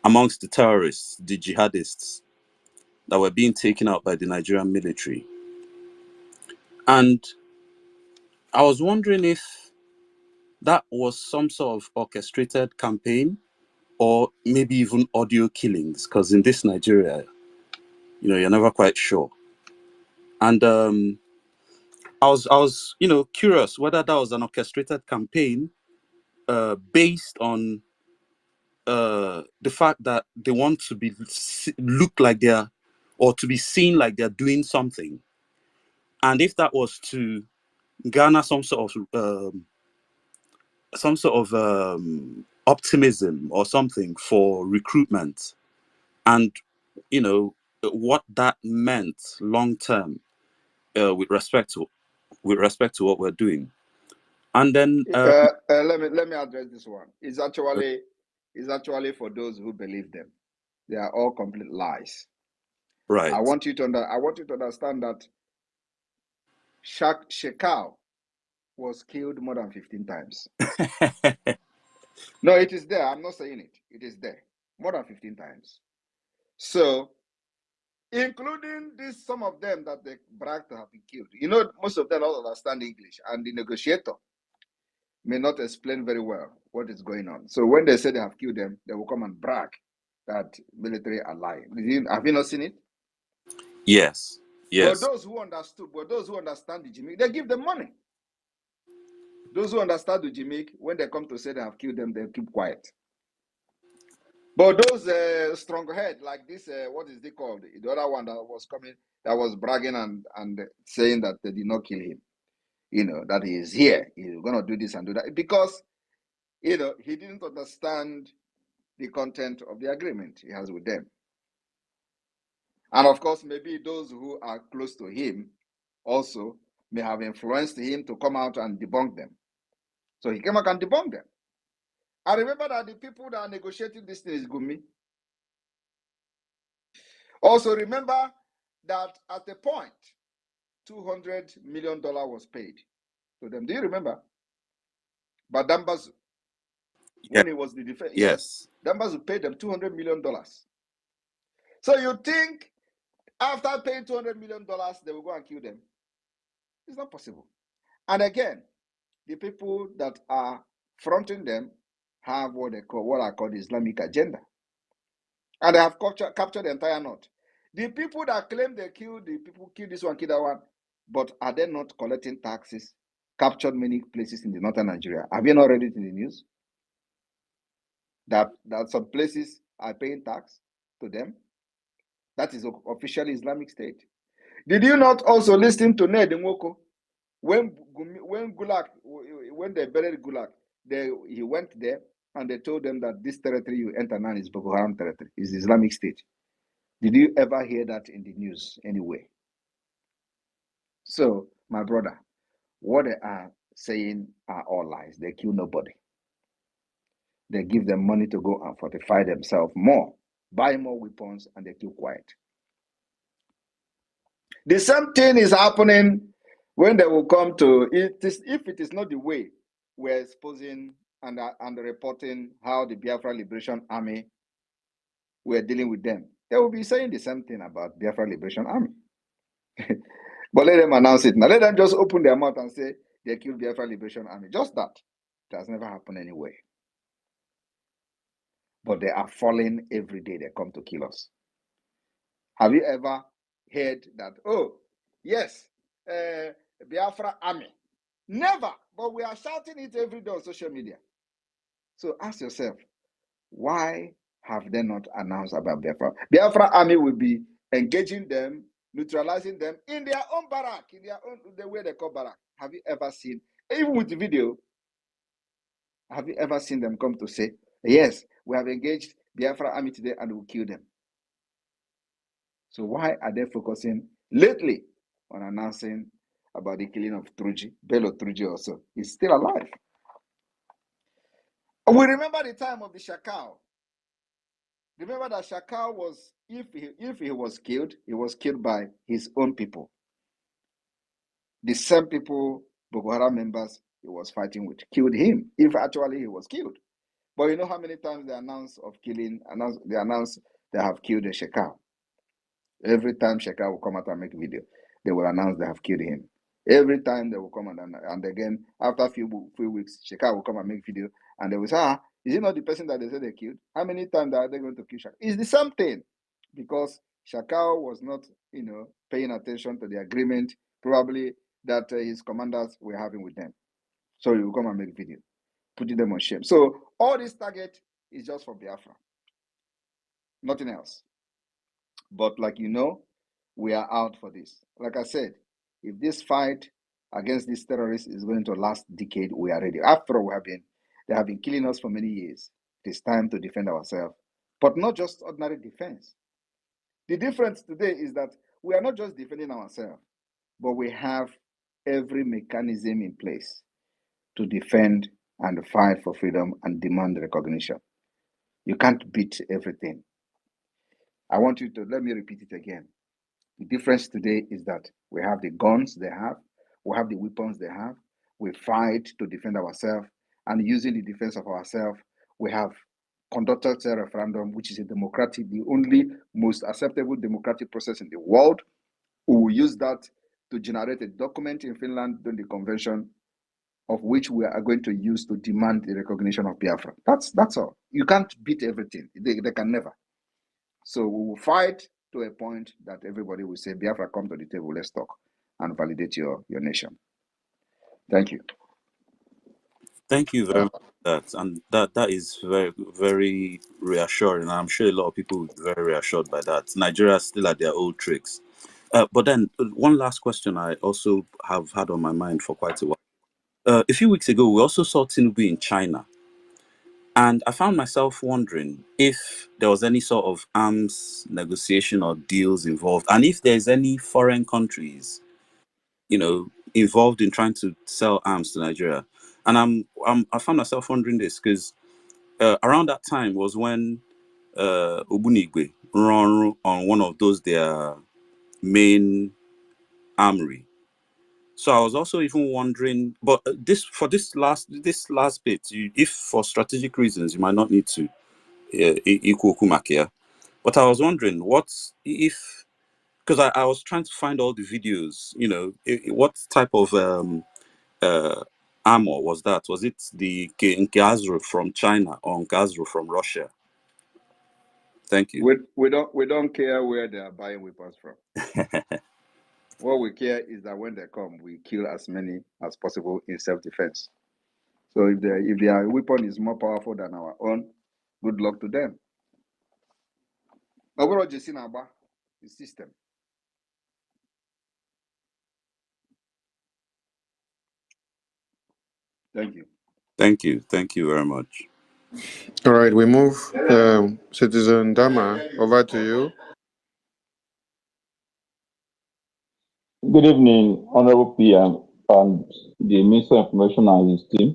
Speaker 9: amongst the terrorists, the jihadists, that were being taken out by the Nigerian military. And I was wondering if that was some sort of orchestrated campaign or maybe even audio killings, because in this Nigeria, you're never quite sure. And I was curious whether that was an orchestrated campaign based on the fact that they want to be look like they're, or to be seen like they're doing something, and if that was to garner some sort of optimism or something for recruitment, and what that meant long term, with respect to what we're doing. And then
Speaker 6: let me address this one. It's actually for those who believe them. They are all complete lies.
Speaker 9: right.
Speaker 6: I want you to understand that Shekau was killed more than 15 times. No, it is there. I'm not saying it. It is there. More than 15 times. So, including this, some of them that they brag to have been killed. Most of them don't understand English, and the negotiator may not explain very well what is going on. So when they say they have killed them, they will come and brag that military are lying. Have you not seen it?
Speaker 9: Yes.
Speaker 6: But those who understand the Jimmy, they give them money. Those who understand the Jimmy, when they come to say they have killed them, they keep quiet. But those stronghead like this, what is they called? The other one that was coming, that was bragging and saying that they did not kill him. That he is here. He's going to do this and do that. Because, he didn't understand the content of the agreement he has with them. And of course, maybe those who are close to him also may have influenced him to come out and debunk them. So he came out and debunked them. I remember that the people that are negotiating this thing is Gumi. Also remember that at a point, $200 million was paid to them. Do you remember? But Dambazu, when he was the defense, yes, Dambazu paid them $200 million. So you think after paying $200 million, they will go and kill them? It's not possible. And again, the people that are fronting them have what I call the Islamic agenda. And they have captured the entire north. The people that claim they killed the people, kill this one, kill that one, but are they not collecting taxes? Captured many places in the northern Nigeria. Have you not read it in the news? That some places are paying tax to them? That is officially Islamic State. Did you not also listen to Ned Nwoko? When Gulag, when they buried Gulag, he went there and they told them that this territory you enter now is Boko Haram territory, is Islamic State. Did you ever hear that in the news anyway? So, my brother, what they are saying are all lies. They kill nobody. They give them money to go and fortify themselves more, buy more weapons, and they keep quiet. The same thing is happening when they will come to it. If it is not the way we're exposing and reporting how the Biafra Liberation Army, we're dealing with them, they will be saying the same thing about Biafra Liberation Army. But let them announce it now. Let them just open their mouth and say they killed Biafra Liberation Army. Just that. It has never happened anyway. But they are falling every day. They come to kill us. Have you ever heard that? Oh, yes, Biafra Army. Never. But we are shouting it every day on social media. So ask yourself, why have they not announced about Biafra? Biafra Army will be engaging them, neutralizing them in their own barrack, in their own, the way they call barrack. Have you ever seen, even with the video, have you ever seen them come to say, yes, we have engaged Biafra Army today and we'll kill them? So why are they focusing lately on announcing about the killing of Truji? Bello Truji also is still alive. We remember the time of the Shakal. Remember that Shakal was, if he was killed by his own people. The same people, Boko Haram members he was fighting with, killed him, if actually he was killed. But you know how many times they announced they have killed a Shakal. Every time Shekau will come out and make a video, they will announce they have killed him. Every time they will come and again, after a few weeks, Shekau will come and make a video and they will say, is it not the person that they said they killed? How many times are they going to kill Shekau? It's the same thing because Shekau was not, paying attention to the agreement, probably that his commanders were having with them. So he will come and make a video, putting them on shame. So all this target is just for Biafra. Nothing else. But like you know, we are out for this. Like I said, if this fight against these terrorists is going to last decade, we are ready. After all, they have been killing us for many years. It is time to defend ourselves. But not just ordinary defense. The difference today is that we are not just defending ourselves, but we have every mechanism in place to defend and fight for freedom and demand recognition. You can't beat everything. I want you to, let me repeat it again. The difference today is that we have the guns they have, we have the weapons they have, we fight to defend ourselves, and using the defense of ourselves, we have conducted a referendum, which is the only most acceptable democratic process in the world. We will use that to generate a document in Finland during the convention, of which we are going to use to demand the recognition of Biafra. That's all. You can't beat everything. They can never. So we will fight to a point that everybody will say, Biafra, come to the table, let's talk and validate your nation. Thank you.
Speaker 9: Thank you very much for that. And that is very, very reassuring. I'm sure a lot of people will be very reassured by that. Nigeria is still at their old tricks. But then one last question I also have had on my mind for quite a while. A few weeks ago, we also saw Tinubu in China. And I found myself wondering if there was any sort of arms negotiation or deals involved, and if there's any foreign countries, involved in trying to sell arms to Nigeria. And I found myself wondering this because around that time was when Obunigwe run on one of those their main armory. So I was also even wondering, but this last bit, if for strategic reasons you might not need to equal Kumakia, but I was wondering what if, because I was trying to find all the videos, what type of armor was that? Was it the Nkazru from China or Nkazru from Russia? Thank you.
Speaker 6: We don't care where they are buying weapons from. What we care is that when they come, we kill as many as possible in self-defense. So if their weapon is more powerful than our own, good luck to them. Overall, the system. Thank you.
Speaker 9: Thank you. Thank you very much.
Speaker 5: All right, we move. Citizen Dama, over to you.
Speaker 10: Good evening, Honorable PM and the Minister of Information and his team.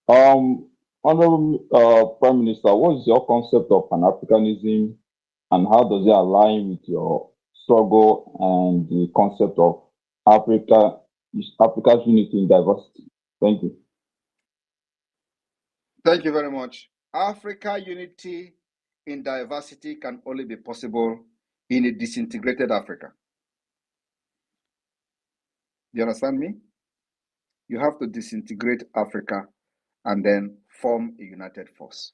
Speaker 10: Honorable Prime Minister, what is your concept of Pan-Africanism and how does it align with your struggle and the concept of Africa's unity in diversity? Thank you.
Speaker 6: Thank you very much. Africa unity in diversity can only be possible in a disintegrated Africa. Do you understand me? You have to disintegrate Africa and then form a united force.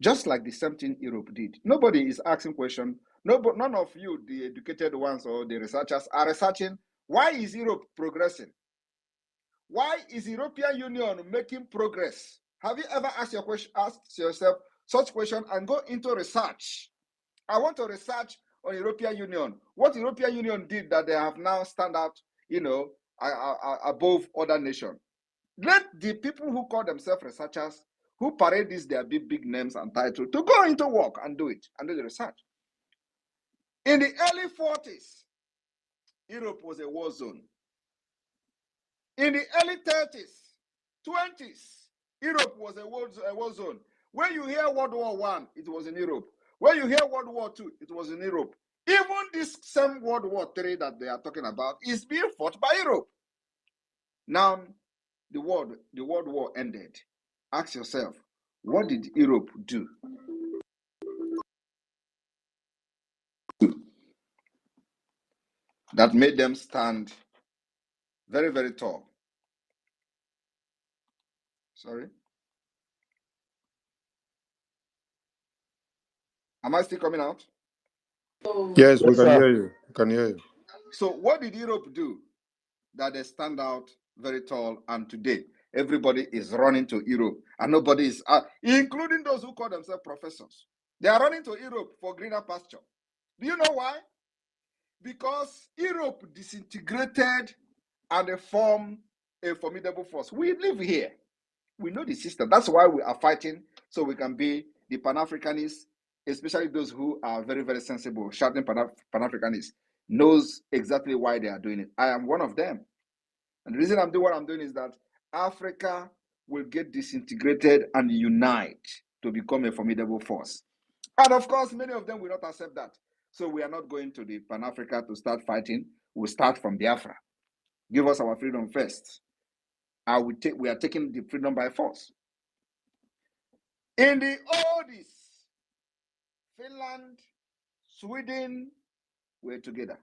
Speaker 6: Just like the same thing Europe did. Nobody is asking questions. None of you, the educated ones or the researchers, are researching why is Europe progressing? Why is the European Union making progress? Have you ever asked yourself such question and go into research? I want to research on European Union. What European Union did that they have now stand out, above other nations. Let the people who call themselves researchers, who parade these their big names and titles, to go into work and do it, and do the research. In the early 40s, Europe was a war zone. In the early 30s, 20s, Europe was a war zone. When you hear World War I, it was in Europe. When you hear World War II, it was in Europe. Even this same World War III that they are talking about is being fought by Europe. Now, the World War ended. Ask yourself, what did Europe do? That made them stand very, very tall. Sorry? Am I still coming out?
Speaker 5: Yes, we can hear you. We can hear you.
Speaker 6: So what did Europe do that they stand out very tall and today? everybody is running to Europe, and nobody is, including those who call themselves professors. They are running to Europe for greener pasture. Do you know why? Because Europe disintegrated and they formed a formidable force. We live here. We know the system. That's why we are fighting, so we can be the Pan-Africanists, especially those who are very, very sensible, shouting Pan-Africanists, knows exactly why they are doing it. I am one of them. And the reason I'm doing what I'm doing is that Africa will get disintegrated and unite to become a formidable force. And of course, many of them will not accept that. So we are not going to the Pan-Africa to start fighting. We'll start from Biafra. Give us our freedom first. We are taking the freedom by force. In the oldies, Finland, Sweden were together.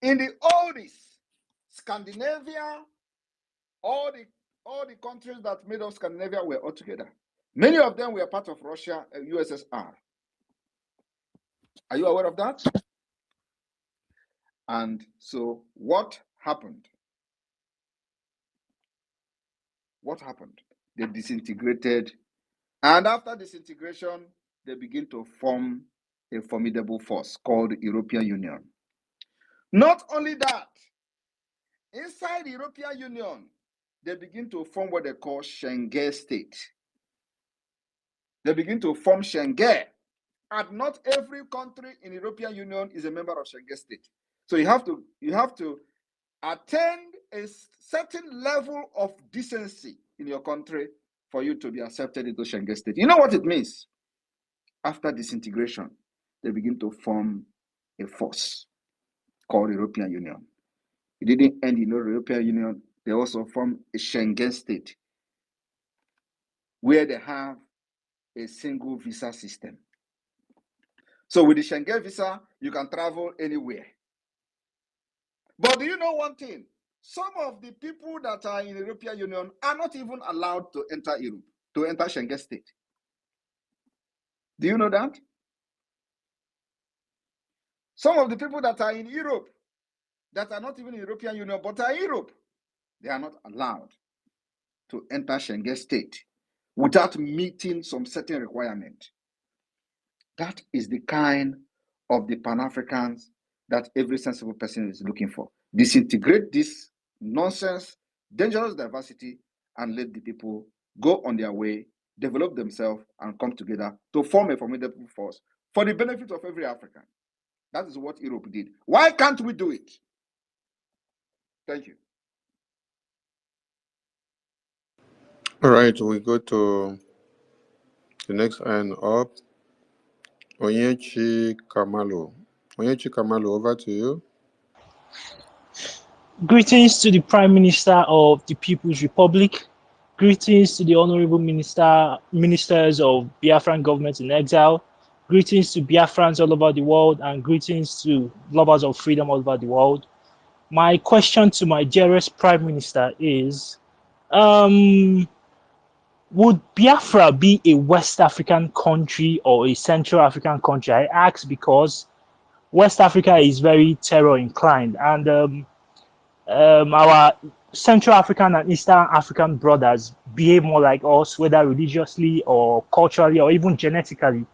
Speaker 6: In the oldies, Scandinavia, all the countries that made up Scandinavia were all together. Many of them were part of Russia and USSR. Are you aware of that? And so what happened? What happened? They disintegrated. And after disintegration, they begin to form a formidable force called the European Union. Not only that, inside the European Union, they begin to form what they call Schengen state. They begin to form Schengen. And not every country in the European Union is a member of Schengen state. So you have to attain a certain level of decency in your country for you to be accepted into Schengen state. You know what it means? After disintegration, they begin to form a force called European Union. It didn't end in the European Union. They also formed a Schengen state where they have a single visa system. So with the Schengen visa, you can travel anywhere. But do you know one thing? Some of the people that are in the European Union are not even allowed to enter Europe, to enter Schengen state. Do you know that? Some of the people that are in Europe, that are not even in the European Union, but are in Europe, they are not allowed to enter Schengen state without meeting some certain requirement. That is the kind of the Pan-Africans that every sensible person is looking for. Disintegrate this nonsense, dangerous diversity, and let the people go on their way, develop themselves, and come together to form a formidable force for the benefit of every African. That is what Europe did. Why can't we do it? Thank you.
Speaker 5: All right, we go to the next hand up. Onyechi Kamalu. Onyechi Kamalu, over to you.
Speaker 11: Greetings to the Prime Minister of the People's Republic. Greetings to the Honorable Ministers of Biafran government in exile. Greetings to Biafrans all over the world, and greetings to lovers of freedom all over the world. My question to my dearest Prime Minister is, would Biafra be a West African country or a Central African country? I ask because West Africa is very terror inclined, and our Central African and Eastern African brothers behave more like us, whether religiously or culturally or even genetically.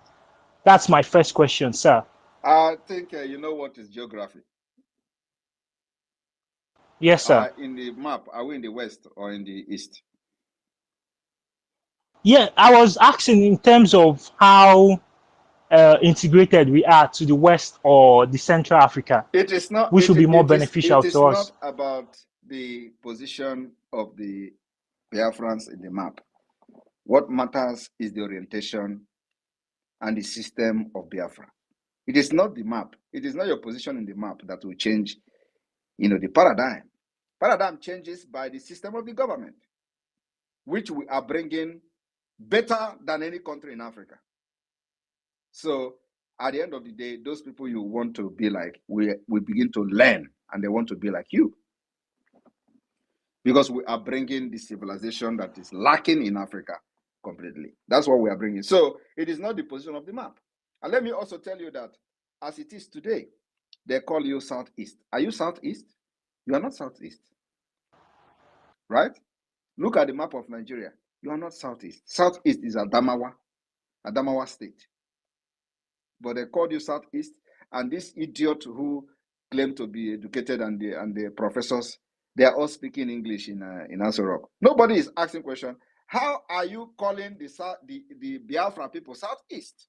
Speaker 11: That's my first question, sir.
Speaker 6: I think you know what is geography.
Speaker 11: Yes, sir.
Speaker 6: In the map, are we in the west or in the east?
Speaker 11: Yeah, I was asking in terms of how integrated we are to the West or the Central Africa,
Speaker 6: It is not.
Speaker 11: which would be more
Speaker 6: It
Speaker 11: beneficial
Speaker 6: is
Speaker 11: to us.
Speaker 6: not about the position of the Biafrans in the map. What matters is the orientation and the system of Biafra. It is not the map. It is not your position in the map that will change, the paradigm. Paradigm changes by the system of the government, which we are bringing better than any country in Africa. So at the end of the day, those people you want to be like, we begin to learn, and they want to be like you. Because we are bringing the civilization that is lacking in Africa completely. That's what we are bringing. So it is not the position of the map. And let me also tell you that as it is today, they call you Southeast. Are you Southeast? You are not Southeast, right? Look at the map of Nigeria. You are not southeast. Southeast is Adamawa State. But they called you southeast, and this idiot who claimed to be educated and the professors, they are all speaking English in Aso Rock. Nobody is asking question. How are you calling the Biafra people southeast?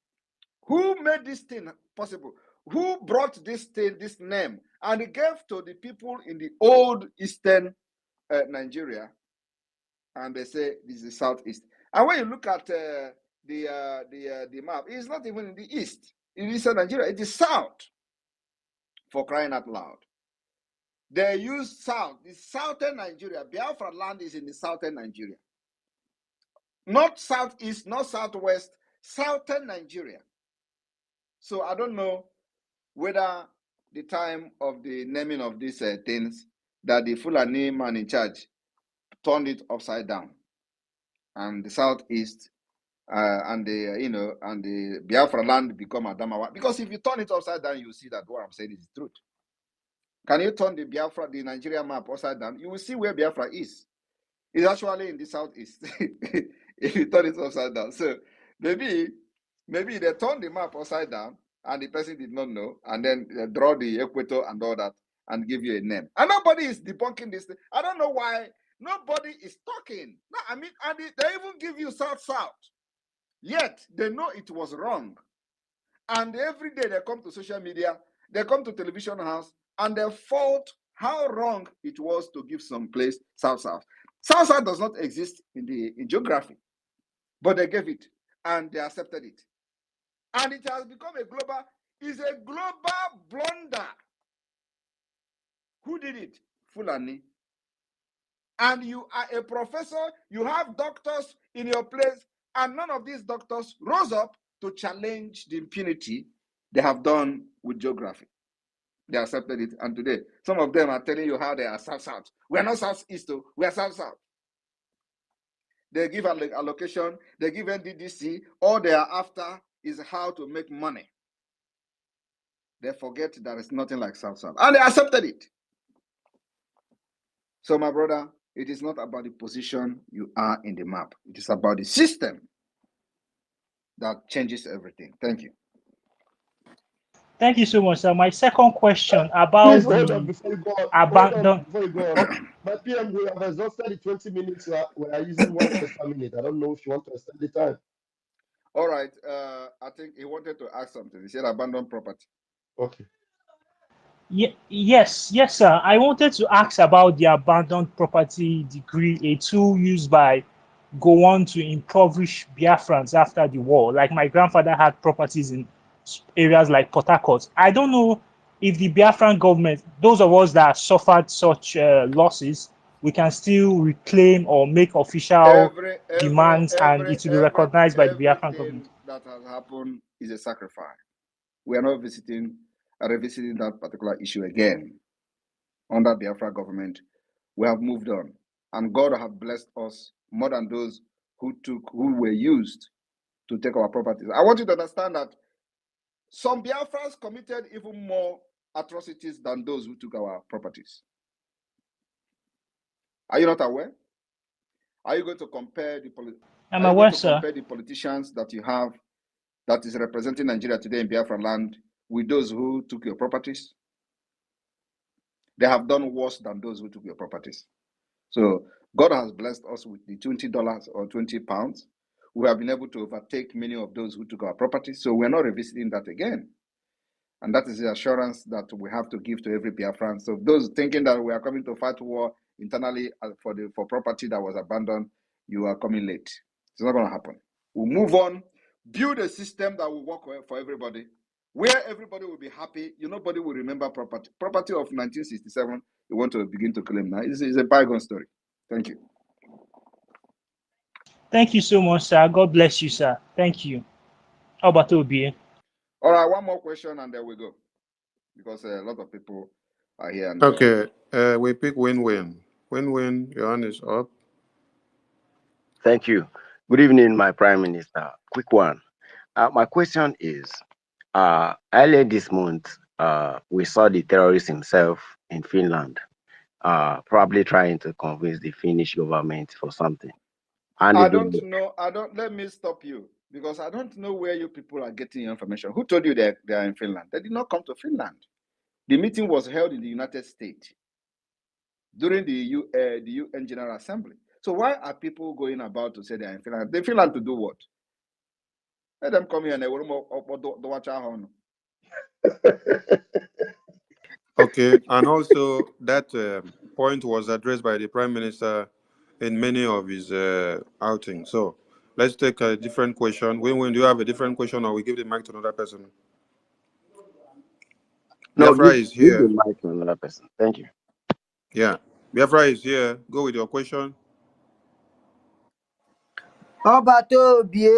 Speaker 6: Who made this thing possible? Who brought this name, and gave to the people in the old eastern Nigeria, and they say this is southeast. And when you look at the map, it's not even in the east. In eastern Nigeria, it is south. For crying out loud, they use south. The southern Nigeria, Biafra land is in the southern Nigeria, not southeast, not southwest, southern Nigeria. So I don't know whether the time of the naming of these things that the Fulani man in charge turned it upside down, and the southeast and the Biafra land become Adamawa. Because if you turn it upside down, you see that what I'm saying is the truth. Can you turn the Nigeria map upside down? You will see where Biafra is. It's actually in the southeast. If you turn it upside down. So maybe they turned the map upside down and the person did not know, and then they draw the equator and all that and give you a name. And nobody is debunking this thing. I don't know why nobody is talking. No, I mean, and they even give you south. Yet they know it was wrong. And every day they come to social media, they come to television house, and they fault how wrong it was to give some place south. South does not exist in geography, but they gave it and they accepted it, and it has become a global blunder. Who did it? Fulani. And you are a professor, you have doctors in your place, and none of these doctors rose up to challenge the impunity they have done with geography. They accepted it, and today some of them are telling you how they are south. We are not southeast, we are south. They give allocation, they give NDDC. All they are after is how to make money. They forget there is nothing like south, and they accepted it. So, my brother, it is not about the position you are in the map. It is about the system that changes everything. Thank you.
Speaker 11: Thank you so much, sir. My second question about
Speaker 7: Please hold on before you go on. My PM, we have exhausted the 20 minutes. We are using 1 extra minute. I don't know if you want to extend the time.
Speaker 6: All right. I think he wanted to ask something. He said abandoned property.
Speaker 7: Okay.
Speaker 11: Yes, sir. I wanted to ask about the abandoned property decree, a tool used by Gowon to impoverish Biafrans after the war. Like my grandfather had properties in areas like Port Harcourt. I don't know if the Biafran government, those of us that suffered such losses, we can still reclaim or make official demands, and it will be recognized by the Biafran government.
Speaker 6: That has happened is a sacrifice. We are not revisiting that particular issue again. Under Biafra government, we have moved on, and God has blessed us more than those who were used to take our properties. I want you to understand that some Biafrans committed even more atrocities than those who took our properties. Are you not aware? Are you going to compare the politicians that you have that is representing Nigeria today in Biafra land with those who took your properties? They have done worse than those who took your properties. So God has blessed us with the $20 or 20 pounds. We have been able to overtake many of those who took our properties. So we're not revisiting that again. And that is the assurance that we have to give to every Biafran. So those thinking that we are coming to fight war internally for property that was abandoned, you are coming late. It's not going to happen. We'll move on, build a system that will work for everybody, where everybody will be happy. Nobody will remember property. Property of 1967, you want to begin to claim now. It's a bygone story. Thank you.
Speaker 11: Thank you so much, sir. God bless you, sir. Thank you. How about Obi?
Speaker 6: All right, one more question and then we go. Because a lot of people are here. And,
Speaker 5: okay, we pick win-win. Win-win, your hand is up.
Speaker 12: Thank you. Good evening, my Prime Minister. Quick one. My question is, earlier this month, we saw the terrorist himself in Finland. probably trying to convince the Finnish government for something. And
Speaker 6: I
Speaker 12: it
Speaker 6: don't
Speaker 12: will,
Speaker 6: know. Let me stop you because I don't know where you people are getting your information. Who told you they are in Finland? They did not come to Finland. The meeting was held in the United States during the UN General Assembly. So why are people going about to say they are in Finland? They in Finland to do what? Let them come here and they will watch our horn.
Speaker 5: Okay, and also that point was addressed by the Prime Minister in many of his outings. So let's take a different question. When do you have a different question, or we give the mic to another person?
Speaker 12: no,
Speaker 5: Biafra
Speaker 12: give,
Speaker 5: is
Speaker 12: give the
Speaker 5: here.
Speaker 12: mic to another person. Thank you.
Speaker 5: Yeah, Biafra is here. Go with your question.
Speaker 13: Obatobie.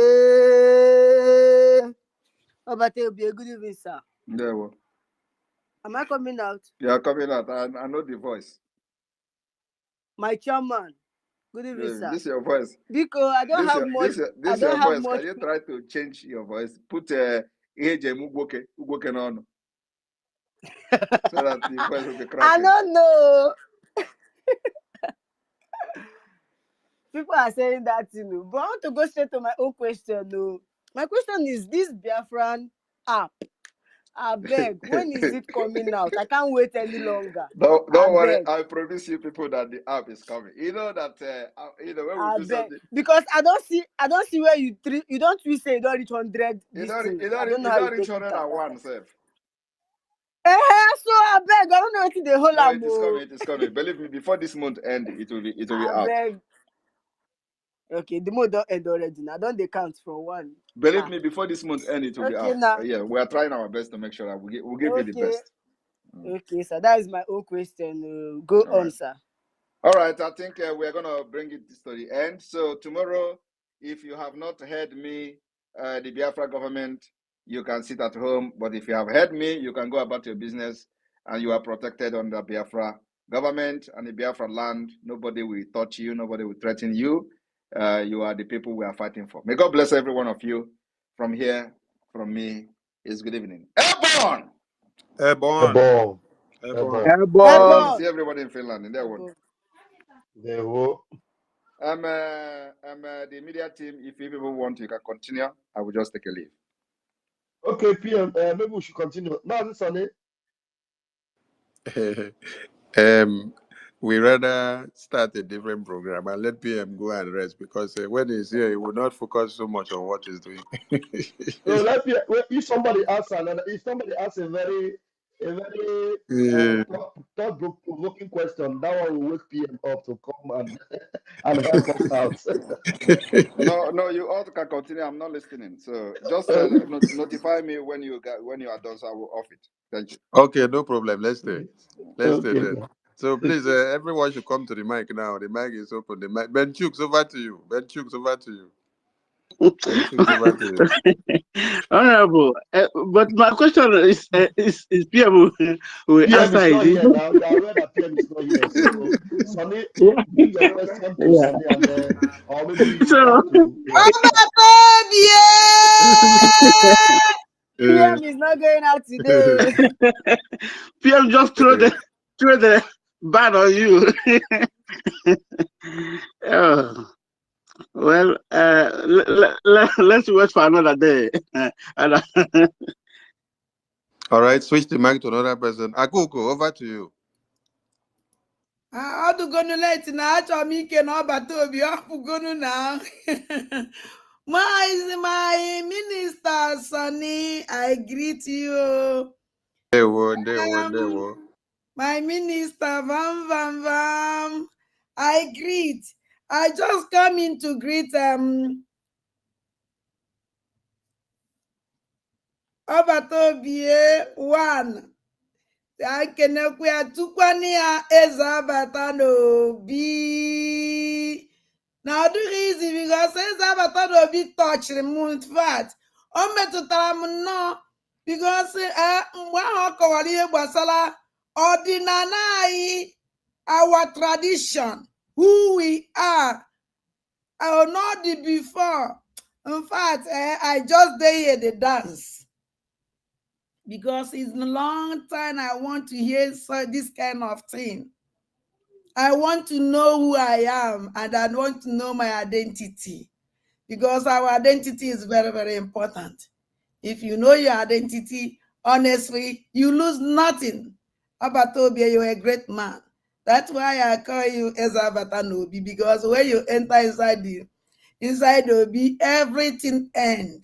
Speaker 13: Obatobie, good evening, sir.
Speaker 6: There we.
Speaker 13: Am I coming out?
Speaker 6: You are coming out. I know the voice.
Speaker 13: My chairman, good evening, sir.
Speaker 6: This is your voice.
Speaker 13: Because I don't have much. I
Speaker 6: This
Speaker 13: don't
Speaker 6: your
Speaker 13: have
Speaker 6: voice.
Speaker 13: much.
Speaker 6: Can you try to change your voice? Put Ugwoke on so that the voice will be
Speaker 13: I
Speaker 6: cracking.
Speaker 13: don't know. People are saying that, but I want to go straight to my own question. No, my question is this Biafran app. I beg, when is it coming out? I can't wait any longer.
Speaker 6: Don't
Speaker 13: I
Speaker 6: worry.
Speaker 13: beg.
Speaker 6: I promise you people that the app is coming. You know that when we
Speaker 13: I
Speaker 6: do
Speaker 13: beg.
Speaker 6: something,
Speaker 13: Because I don't see where you don't say you don't reach 100 this thing. I don't know
Speaker 6: you
Speaker 13: how you
Speaker 6: don't reach
Speaker 13: take it at that
Speaker 6: 101
Speaker 13: time.
Speaker 6: self.
Speaker 13: So I beg, I don't know what the whole
Speaker 6: No,
Speaker 13: am.
Speaker 6: it is coming. It is coming. Believe me, before this month end, it will be
Speaker 13: I
Speaker 6: out.
Speaker 13: beg. Okay, the month don't end already. Now don't they count from one.
Speaker 6: Believe me, before this month end, it will be
Speaker 13: Okay,
Speaker 6: out.
Speaker 13: now.
Speaker 6: Yeah, we are trying our best to make sure that we'll give you the
Speaker 13: Okay.
Speaker 6: best.
Speaker 13: Okay, sir. That is my own question. Go
Speaker 6: All
Speaker 13: on,
Speaker 6: right.
Speaker 13: sir.
Speaker 6: All right, I think we're going to bring it to the end. So tomorrow, if you have not heard me, the Biafra government, you can sit at home. But if you have heard me, you can go about your business and you are protected under Biafra government and the Biafra land. Nobody will touch you. Nobody will threaten you. You are the people we are fighting for. May God bless every one of you. From here, from me, is good evening. Airborne!
Speaker 5: Airborne.
Speaker 7: Airborne.
Speaker 5: Airborne.
Speaker 7: Airborne.
Speaker 6: I
Speaker 13: Airborne.
Speaker 6: see everybody in Finland in their one.
Speaker 7: There we
Speaker 6: I'm the media team. If you people want, you can continue. I will just take a leave.
Speaker 7: Okay, PM. Maybe we should continue. Now, this on it.
Speaker 5: We rather start a different program and let PM go and rest because when he's here, he will not focus so much on what he's doing.
Speaker 7: No, let me. If somebody asks another, if somebody asks a very
Speaker 5: Yeah.
Speaker 7: thought-provoking question, that one will wake PM up to come and help us out.
Speaker 6: No, you all can continue. I'm not listening. So just notify me when you are done. So I will off it. Thank you.
Speaker 5: Okay, no problem. Let's stay. Let's stay
Speaker 7: Okay.
Speaker 5: then. So please, everyone should come to the mic now. The mic is open. The mic. Ben Chooks, over to you. Ben Chooks, over to you. Ben Chooks, over to you.
Speaker 14: Honorable, but my question is PM will
Speaker 7: PM
Speaker 14: answer
Speaker 7: is not
Speaker 14: it.
Speaker 7: here now. You are aware that PM is not here. So, Sonny,
Speaker 14: Yeah.
Speaker 7: bring your question to
Speaker 14: Yeah.
Speaker 7: Sonny, and or maybe you
Speaker 14: So,
Speaker 7: have to. Yeah.
Speaker 13: PM is not going out today.
Speaker 14: PM just throw the ban on you. Oh, well, let's wait for another day.
Speaker 5: All right, switch the mic to another person. Akuko, over to you.
Speaker 15: Ọ dụgonu late na achọrọ m ike na ọbata obi ọ pụgonu na my minister Sonny, I greet you.
Speaker 5: Ndewo.
Speaker 15: My minister Vam, I greet. I just come in to greet ọbata obi one. Akenekwu ya tukwana ya eze abata n'obi na ọ dịghị izi bikos eze abata n'obi tọchiri m infact o metụtara m nnọọ bikos mgbe ahụ ọ kọwara ihe gbasara ọdịnala anyị, our tradition, who we are. I will not the before. In fact, I just dey here the dance. Because it's a long time I want to hear this kind of thing. I want to know who I am, and I want to know my identity, because our identity is very, very important. If you know your identity, honestly, you lose nothing. Abatobia, you're a great man. That's why I call you Ezabata because when you enter inside Obi, everything end.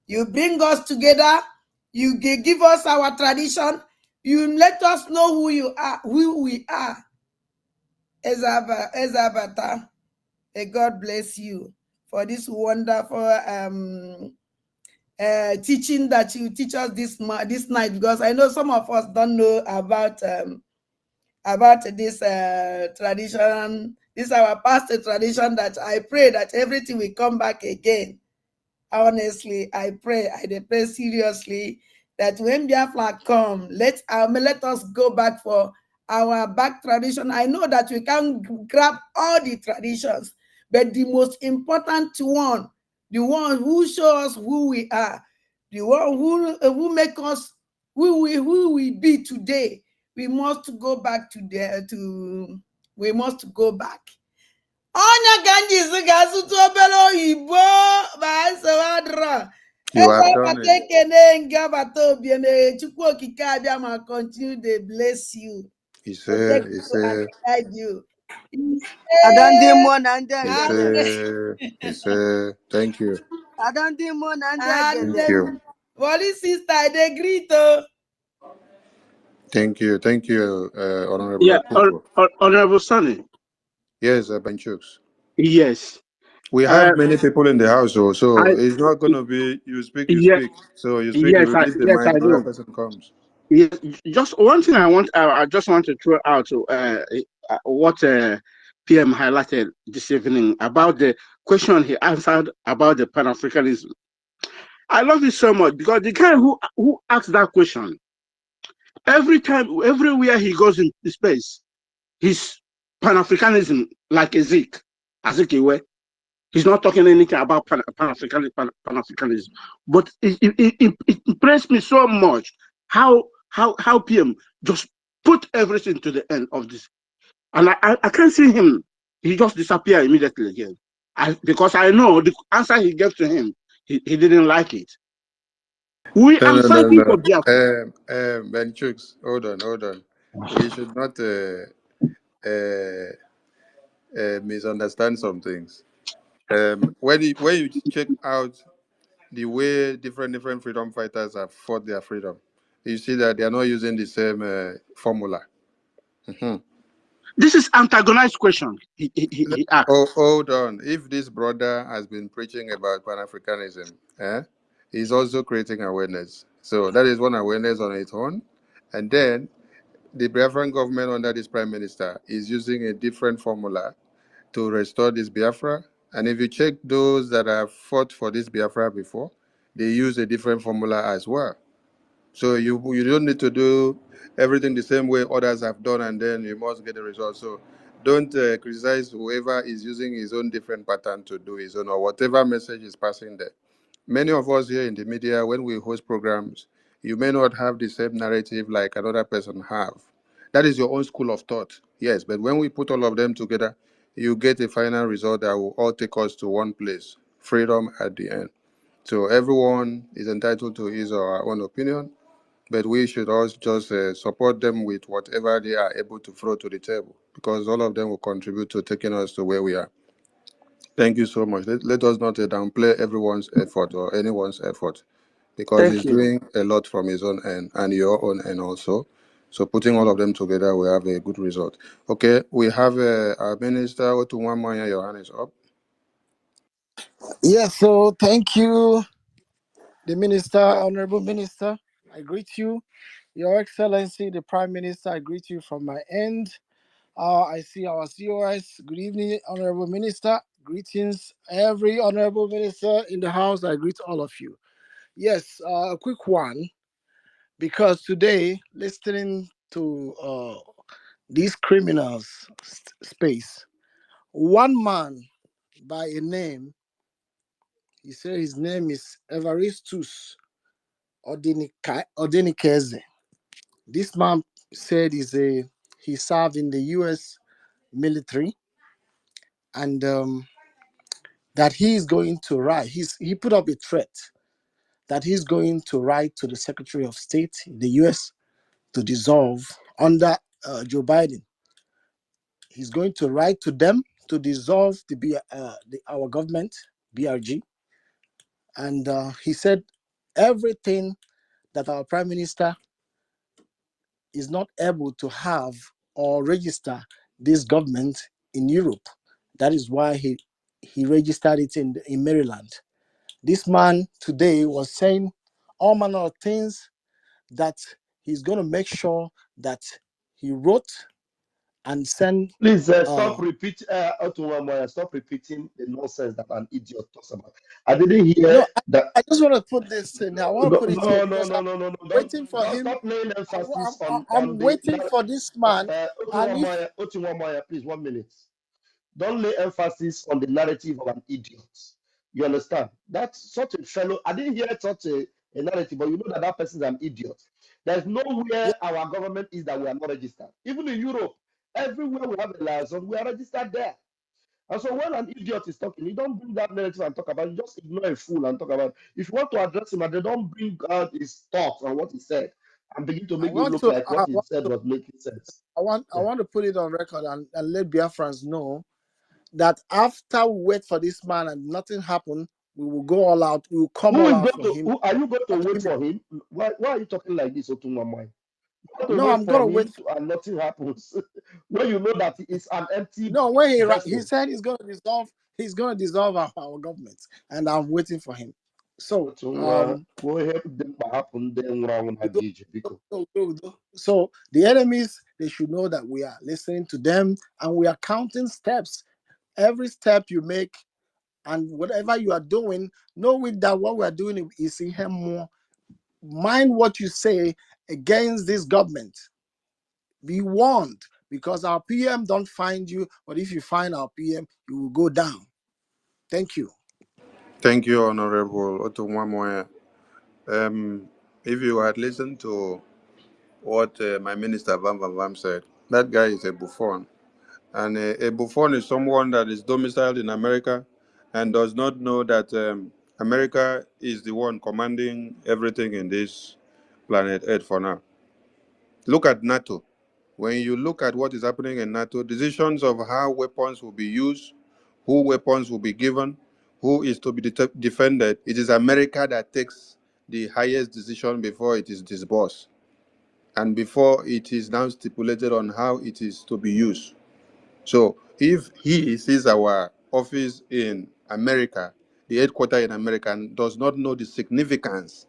Speaker 15: You bring us together, you give us our tradition, you let us know who you are, who we are. Ezabata, God bless you for this wonderful teaching that you teach us this night, because I know some of us don't know about this tradition. This is our past tradition that I pray that everything will come back again. Honestly, I pray seriously that when Biafra come, let us go back for our back tradition. I know that we can grab all the traditions, but the most important one, the one who shows us who we are, the one who make us who we be today, we must go back we must go back. Onye ka njizi ga-asụtụ obere oyibo ma nsogbu
Speaker 5: You have
Speaker 15: eze
Speaker 5: done
Speaker 15: bata
Speaker 5: it.
Speaker 15: ekene nga bata obieme Chukwu okike abịa ma continue to bless you,
Speaker 5: He said,
Speaker 15: protect
Speaker 5: he
Speaker 15: you and
Speaker 5: said,
Speaker 15: guide you.
Speaker 13: Adandimo na ndị
Speaker 5: he
Speaker 13: egede.
Speaker 5: said, thank you.
Speaker 13: Adandimo na ndị
Speaker 15: And
Speaker 5: Thank
Speaker 13: egede.
Speaker 5: you.
Speaker 15: Wally sister, they greet you.
Speaker 5: Thank you. Thank you, Honorable
Speaker 14: Yeah,
Speaker 5: People.
Speaker 14: Honorable Sonny.
Speaker 5: Yes, Benchooks.
Speaker 14: Yes.
Speaker 5: We have many people in the house, so
Speaker 14: I
Speaker 5: it's not going to be you speak, you
Speaker 14: yeah,
Speaker 5: speak. So you speak, you release the
Speaker 14: yes,
Speaker 5: mic,
Speaker 14: I
Speaker 5: another
Speaker 14: do.
Speaker 5: person comes.
Speaker 14: Yes, just one thing I just want to throw out what PM highlighted this evening about the question he answered about the Pan-Africanism. I love it so much because the guy who asked that question, every time, everywhere he goes in space, he's Pan-Africanism like Ezekiel. He's not talking anything about Pan-Africanism. But it impressed me so much how PM just put everything to the end of this. And I can't see him. He just disappear immediately again. Because I know the answer he gave to him, he didn't like it. I'm fighting for Biafra.
Speaker 5: Benchooks, hold on. We should not misunderstand some things. When you check out the way different freedom fighters have fought their freedom, you see that they are not using the same formula. Mhm.
Speaker 14: This is antagonized question he asked.
Speaker 5: Oh, hold on. If this brother has been preaching about Pan-Africanism, he's also creating awareness. So that is one awareness on its own. And then the Biafran government under this prime minister is using a different formula to restore this Biafra. And if you check those that have fought for this Biafra before, they use a different formula as well. So you don't need to do everything the same way others have done, and then you must get the result. So don't criticize whoever is using his own different pattern to do his own or whatever message is passing there. Many of us here in the media, when we host programs, you may not have the same narrative like another person have. That is your own school of thought, yes. But when we put all of them together, you get a final result that will all take us to one place: freedom at the end. So everyone is entitled to his or her own opinion, but we should also just support them with whatever they are able to throw to the table, because all of them will contribute to taking us to where we are. Thank you so much. Let us not downplay everyone's effort or anyone's effort, because
Speaker 14: Thank
Speaker 5: he's
Speaker 14: you.
Speaker 5: doing a lot from his own end and your own end also. So putting all of them together, we have a good result. Okay, we have our minister, Otunwamanya, your hand is up.
Speaker 16: Yes, so thank you, the minister, honorable minister. I greet you, Your Excellency, the Prime Minister. I greet you from my end. I see our COS. Good evening, honorable minister. Greetings, every honorable minister in the house. I greet all of you. Yes, a quick one, because today, listening to these criminals' space, one man by a name, he said his name is Evaristus Odenikeze. This man said he served in the U.S. military, and that he's going to write. He put up a threat that he's going to write to the Secretary of State in the U.S. to dissolve under Joe Biden. He's going to write to them to dissolve our government, BRG, and he said everything that our Prime Minister is not able to have or register this government in Europe. That is why he registered it in Maryland. This man today was saying all manner of things that he's going to make sure that he wrote and sent.
Speaker 7: Please stop stop repeating the nonsense that an idiot talks about. I didn't hear
Speaker 16: No,
Speaker 7: that.
Speaker 16: I just want to put this in. I want to
Speaker 7: No,
Speaker 16: put it here
Speaker 7: no, no,
Speaker 16: because
Speaker 7: no,
Speaker 16: I'm
Speaker 7: no, no, no. Don't
Speaker 16: waiting for him.
Speaker 7: stop laying emphasis on
Speaker 16: I'm
Speaker 7: the
Speaker 16: waiting for this man. And if
Speaker 7: Otunwamoya, please 1 minute. Don't lay emphasis on the narrative of an idiot. You understand? That's such a fellow. I didn't hear such a narrative, but you know that that person is an idiot. There's nowhere
Speaker 16: yeah,
Speaker 7: our government is that we are not registered. Even in Europe, everywhere we have a liaison, we are registered there. And so when an idiot is talking, you don't bring that narrative and talk about it. You just ignore a fool and talk about it. If you want to address him, and they don't bring out his thoughts and what he said and begin to
Speaker 16: I
Speaker 7: make it
Speaker 16: want
Speaker 7: look
Speaker 16: to,
Speaker 7: like what
Speaker 16: I
Speaker 7: he
Speaker 16: want
Speaker 7: said
Speaker 16: to,
Speaker 7: was making sense.
Speaker 16: I
Speaker 7: Yeah.
Speaker 16: want to put it on record and let Biafrans know that after we wait for this man and nothing happened, we will go all out. We will come
Speaker 7: Who
Speaker 16: all
Speaker 7: is
Speaker 16: out
Speaker 7: going
Speaker 16: for
Speaker 7: to
Speaker 16: him.
Speaker 7: who are you going to
Speaker 16: Not
Speaker 7: wait
Speaker 16: only,
Speaker 7: for him? Why are you talking like this, Otunwamai? You want to
Speaker 16: no,
Speaker 7: wait
Speaker 16: I'm
Speaker 7: for
Speaker 16: gonna wait.
Speaker 7: him and nothing happens. When you know that he is an empty
Speaker 16: No, when he
Speaker 7: vessel.
Speaker 16: said he's gonna dissolve our government, and I'm waiting for him. So
Speaker 7: Go ahead, then what happened, then wrong because
Speaker 16: so the enemies, they should know that we are listening to them and we are counting steps. Every step you make and whatever you are doing, knowing that what we are doing is in him more. Mind what you say against this government. Be warned, because our PM don't find you, but if you find our PM, you will go down. Thank you.
Speaker 5: Thank you, Honorable Otumwamoya. If you had listened to what my minister Van Van Vam said, that guy is a buffon. And a buffon is someone that is domiciled in America and does not know that America is the one commanding everything in this planet Earth for now. Look at NATO. When you look at what is happening in NATO, decisions of how weapons will be used, who weapons will be given, who is to be defended, it is America that takes the highest decision before it is disbursed and before it is now stipulated on how it is to be used. So if he sees our office in America, the headquarters in America, and does not know the significance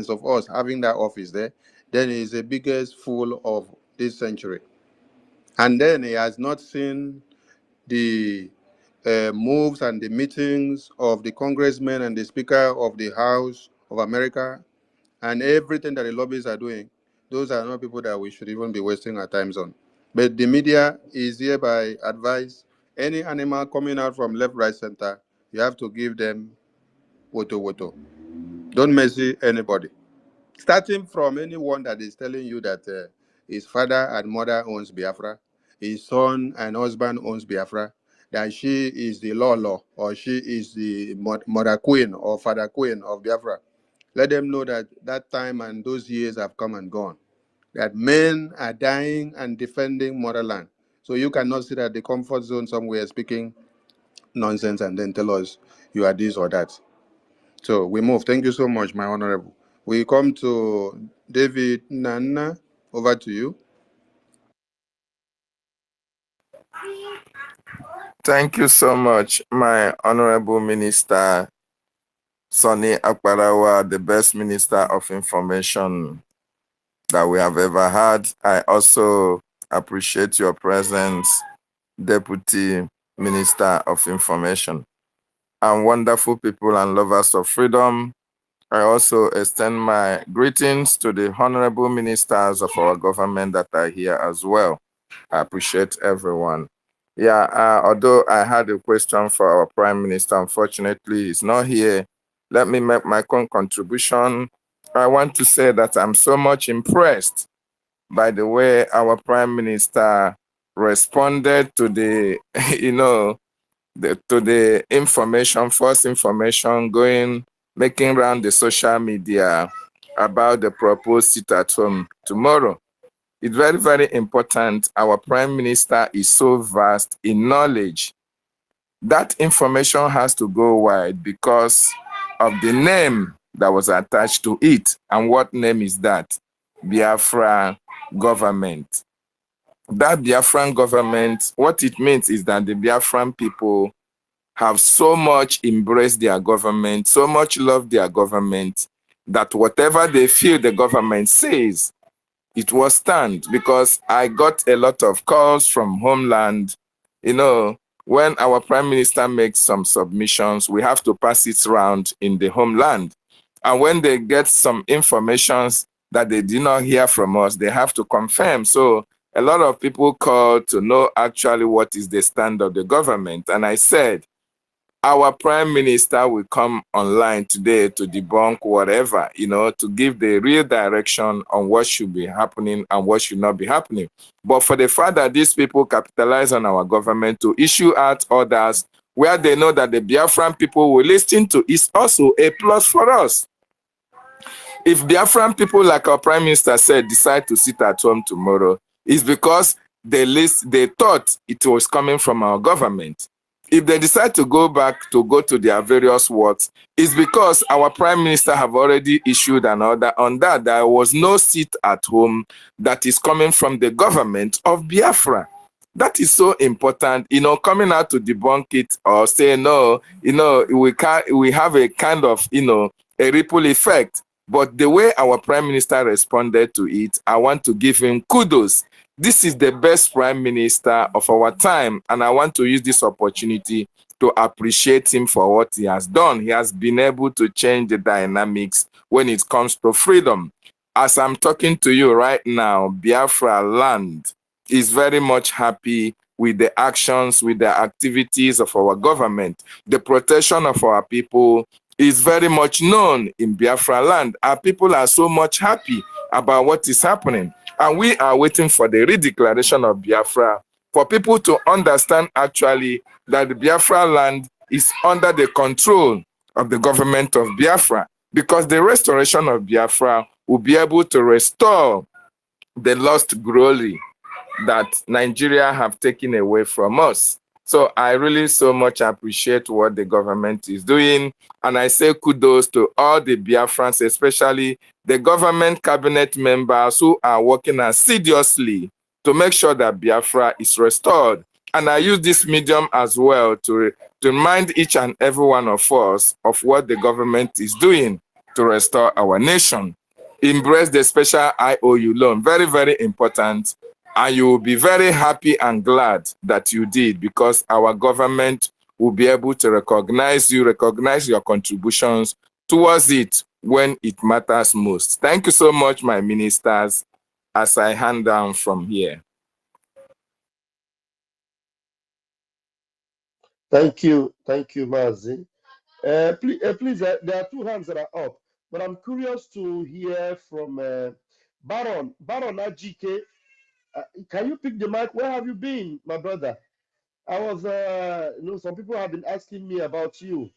Speaker 5: of us having that office there, then he is the biggest fool of this century. And then he has not seen the moves and the meetings of the congressmen and the Speaker of the House of America and everything that the lobbyists are doing. Those are not people that we should even be wasting our time on. But the media is hereby advised any animal coming out from left, right, center, you have to give them woto woto. Don't messy anybody. Starting from anyone that is telling you that his father and mother owns Biafra, his son and husband owns Biafra, that she is the law, or she is the mother queen or father queen of Biafra. Let them know that that time and those years have come and gone. That men are dying and defending motherland. So you cannot sit at the comfort zone somewhere speaking nonsense and then tell us you are this or that. So we move. Thank you so much, my honorable. We come to David Nana. Over to you.
Speaker 17: Thank you so much, my honorable minister, Sonny Akbarawa, the best minister of information that we have ever had. I also appreciate your presence, Deputy Minister of Information, and wonderful people and lovers of freedom. I also extend my greetings to the honorable ministers of our government that are here as well. I appreciate everyone. Yeah, although I had a question for our Prime Minister, unfortunately, he's not here. Let me make my contribution. I want to say that I'm so much impressed by the way our Prime Minister responded to the, you know, to the information, false information making around the social media about the proposed sit at home tomorrow. It's very, very important. Our Prime Minister is so vast in knowledge. That information has to go wide because of the name that was attached to it. And what name is that? Biafra government. That Biafran government, what it means is that the Biafran people have so much embraced their government, so much love their government, that whatever they feel the government says, it will stand. Because I got a lot of calls from homeland. You know, when our prime minister makes some submissions, we have to pass it around in the homeland. And when they get some informations that they did not hear from us, they have to confirm. So a lot of people call to know actually what is the stand of the government. And I said, our prime minister will come online today to debunk whatever, you know, to give the real direction on what should be happening and what should not be happening. But for the fact that these people capitalize on our government to issue out orders where they know that the Biafran people will listen to is also a plus for us. If Biafran people, like our prime minister said, decide to sit at home tomorrow, it's because they thought it was coming from our government. If they decide to go to their various wards, it's because our prime minister have already issued an order on that. There was no sit at home that is coming from the government of Biafra. That is so important, you know, coming out to debunk it or say, no, you know, we have a kind of, you know, a ripple effect. But the way our prime minister responded to it, I want to give him kudos. This is the best prime minister of our time, and I want to use this opportunity to appreciate him for what he has done. He has been able to change the dynamics when it comes to freedom. As I'm talking to you right now, Biafra land is very much happy with the actions, with the activities of our government. The protection of our people is very much known in Biafra land. Our people are so much happy about what is happening. And we are waiting for the redeclaration of Biafra for people to understand actually that the Biafra land is under the control of the government of Biafra, because the restoration of Biafra will be able to restore the lost glory that Nigeria have taken away from us. So I really so much appreciate what the government is doing. And I say kudos to all the Biafrans, especially the government cabinet members who are working assiduously to make sure that Biafra is restored. And I use this medium as well to remind each and every one of us of what the government is doing to restore our nation. Embrace the special IOU loan. Very, very important. And you will be very happy and glad that you did, because our government will be able to recognize your contributions towards it when it matters most. Thank you so much, my ministers, as I hand down from here.
Speaker 7: Thank you, Mazi. Please, there are two hands that are up, but I'm curious to hear from Baron Ajike. Can you pick the mic? Where have you been, my brother? I was, some people have been asking me about you.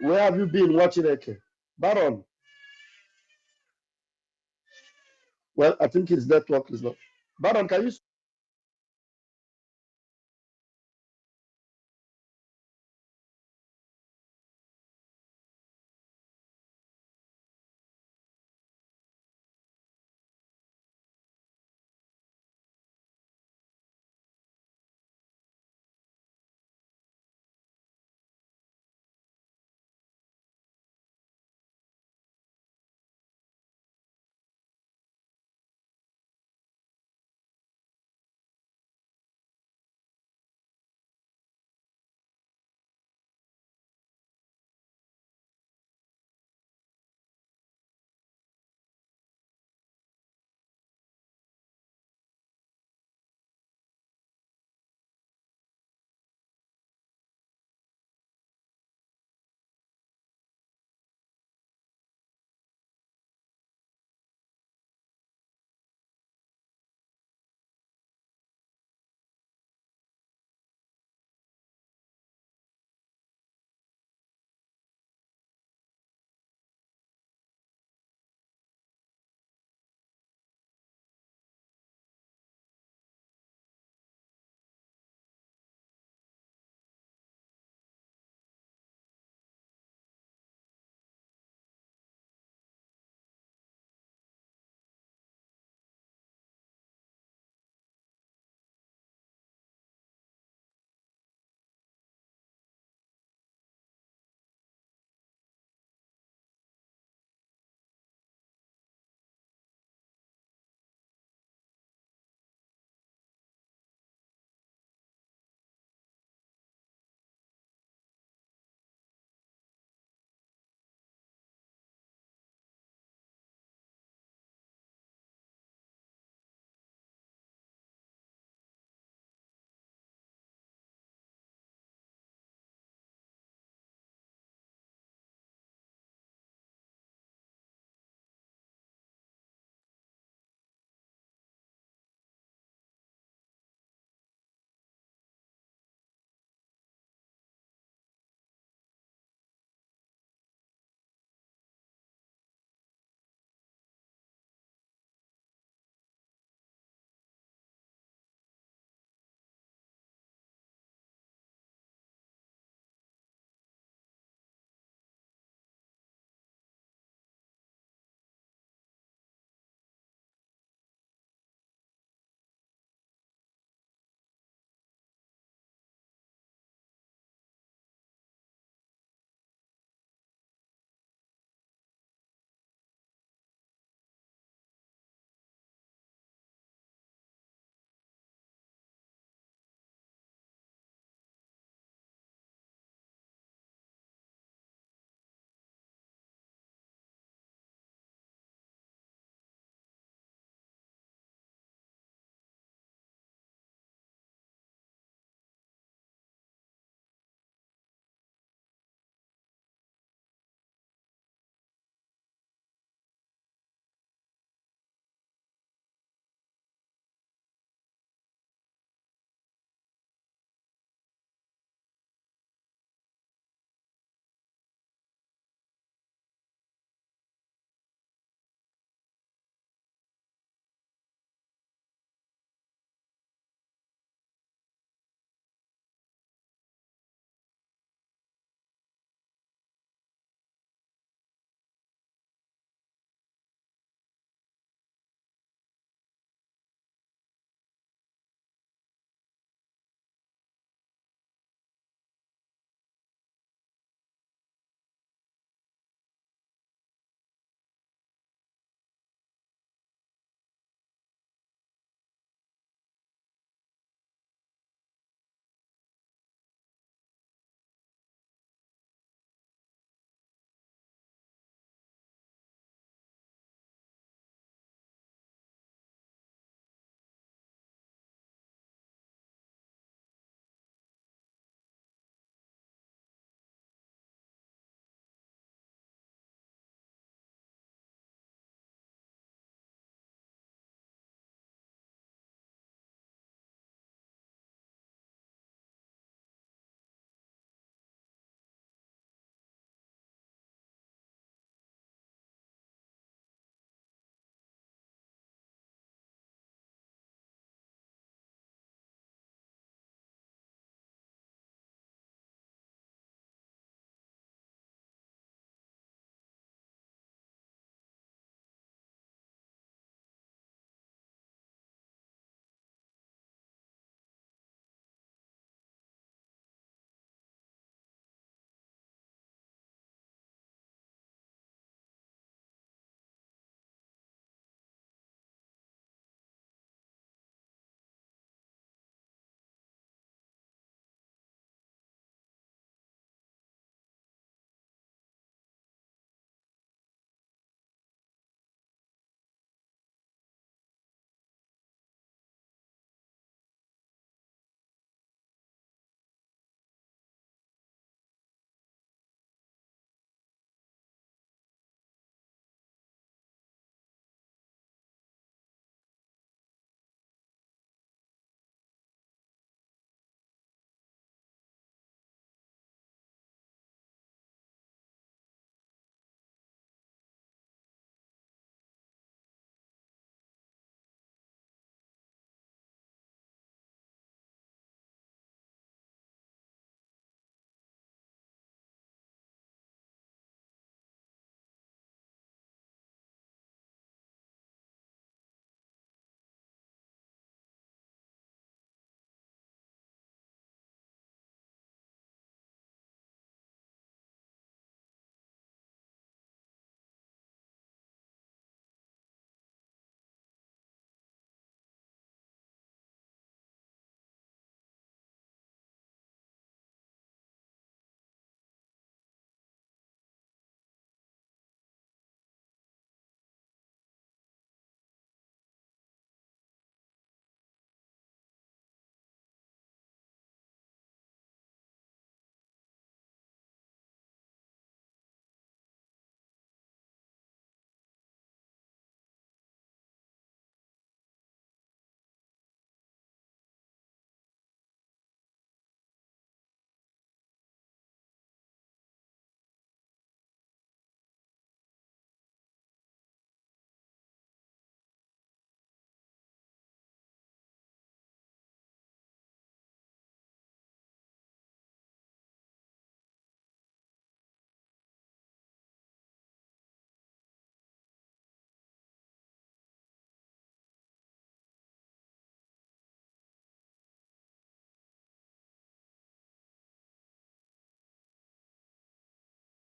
Speaker 7: Where have you been watching Eke? Baron, well, I think his network is not. Baron, can you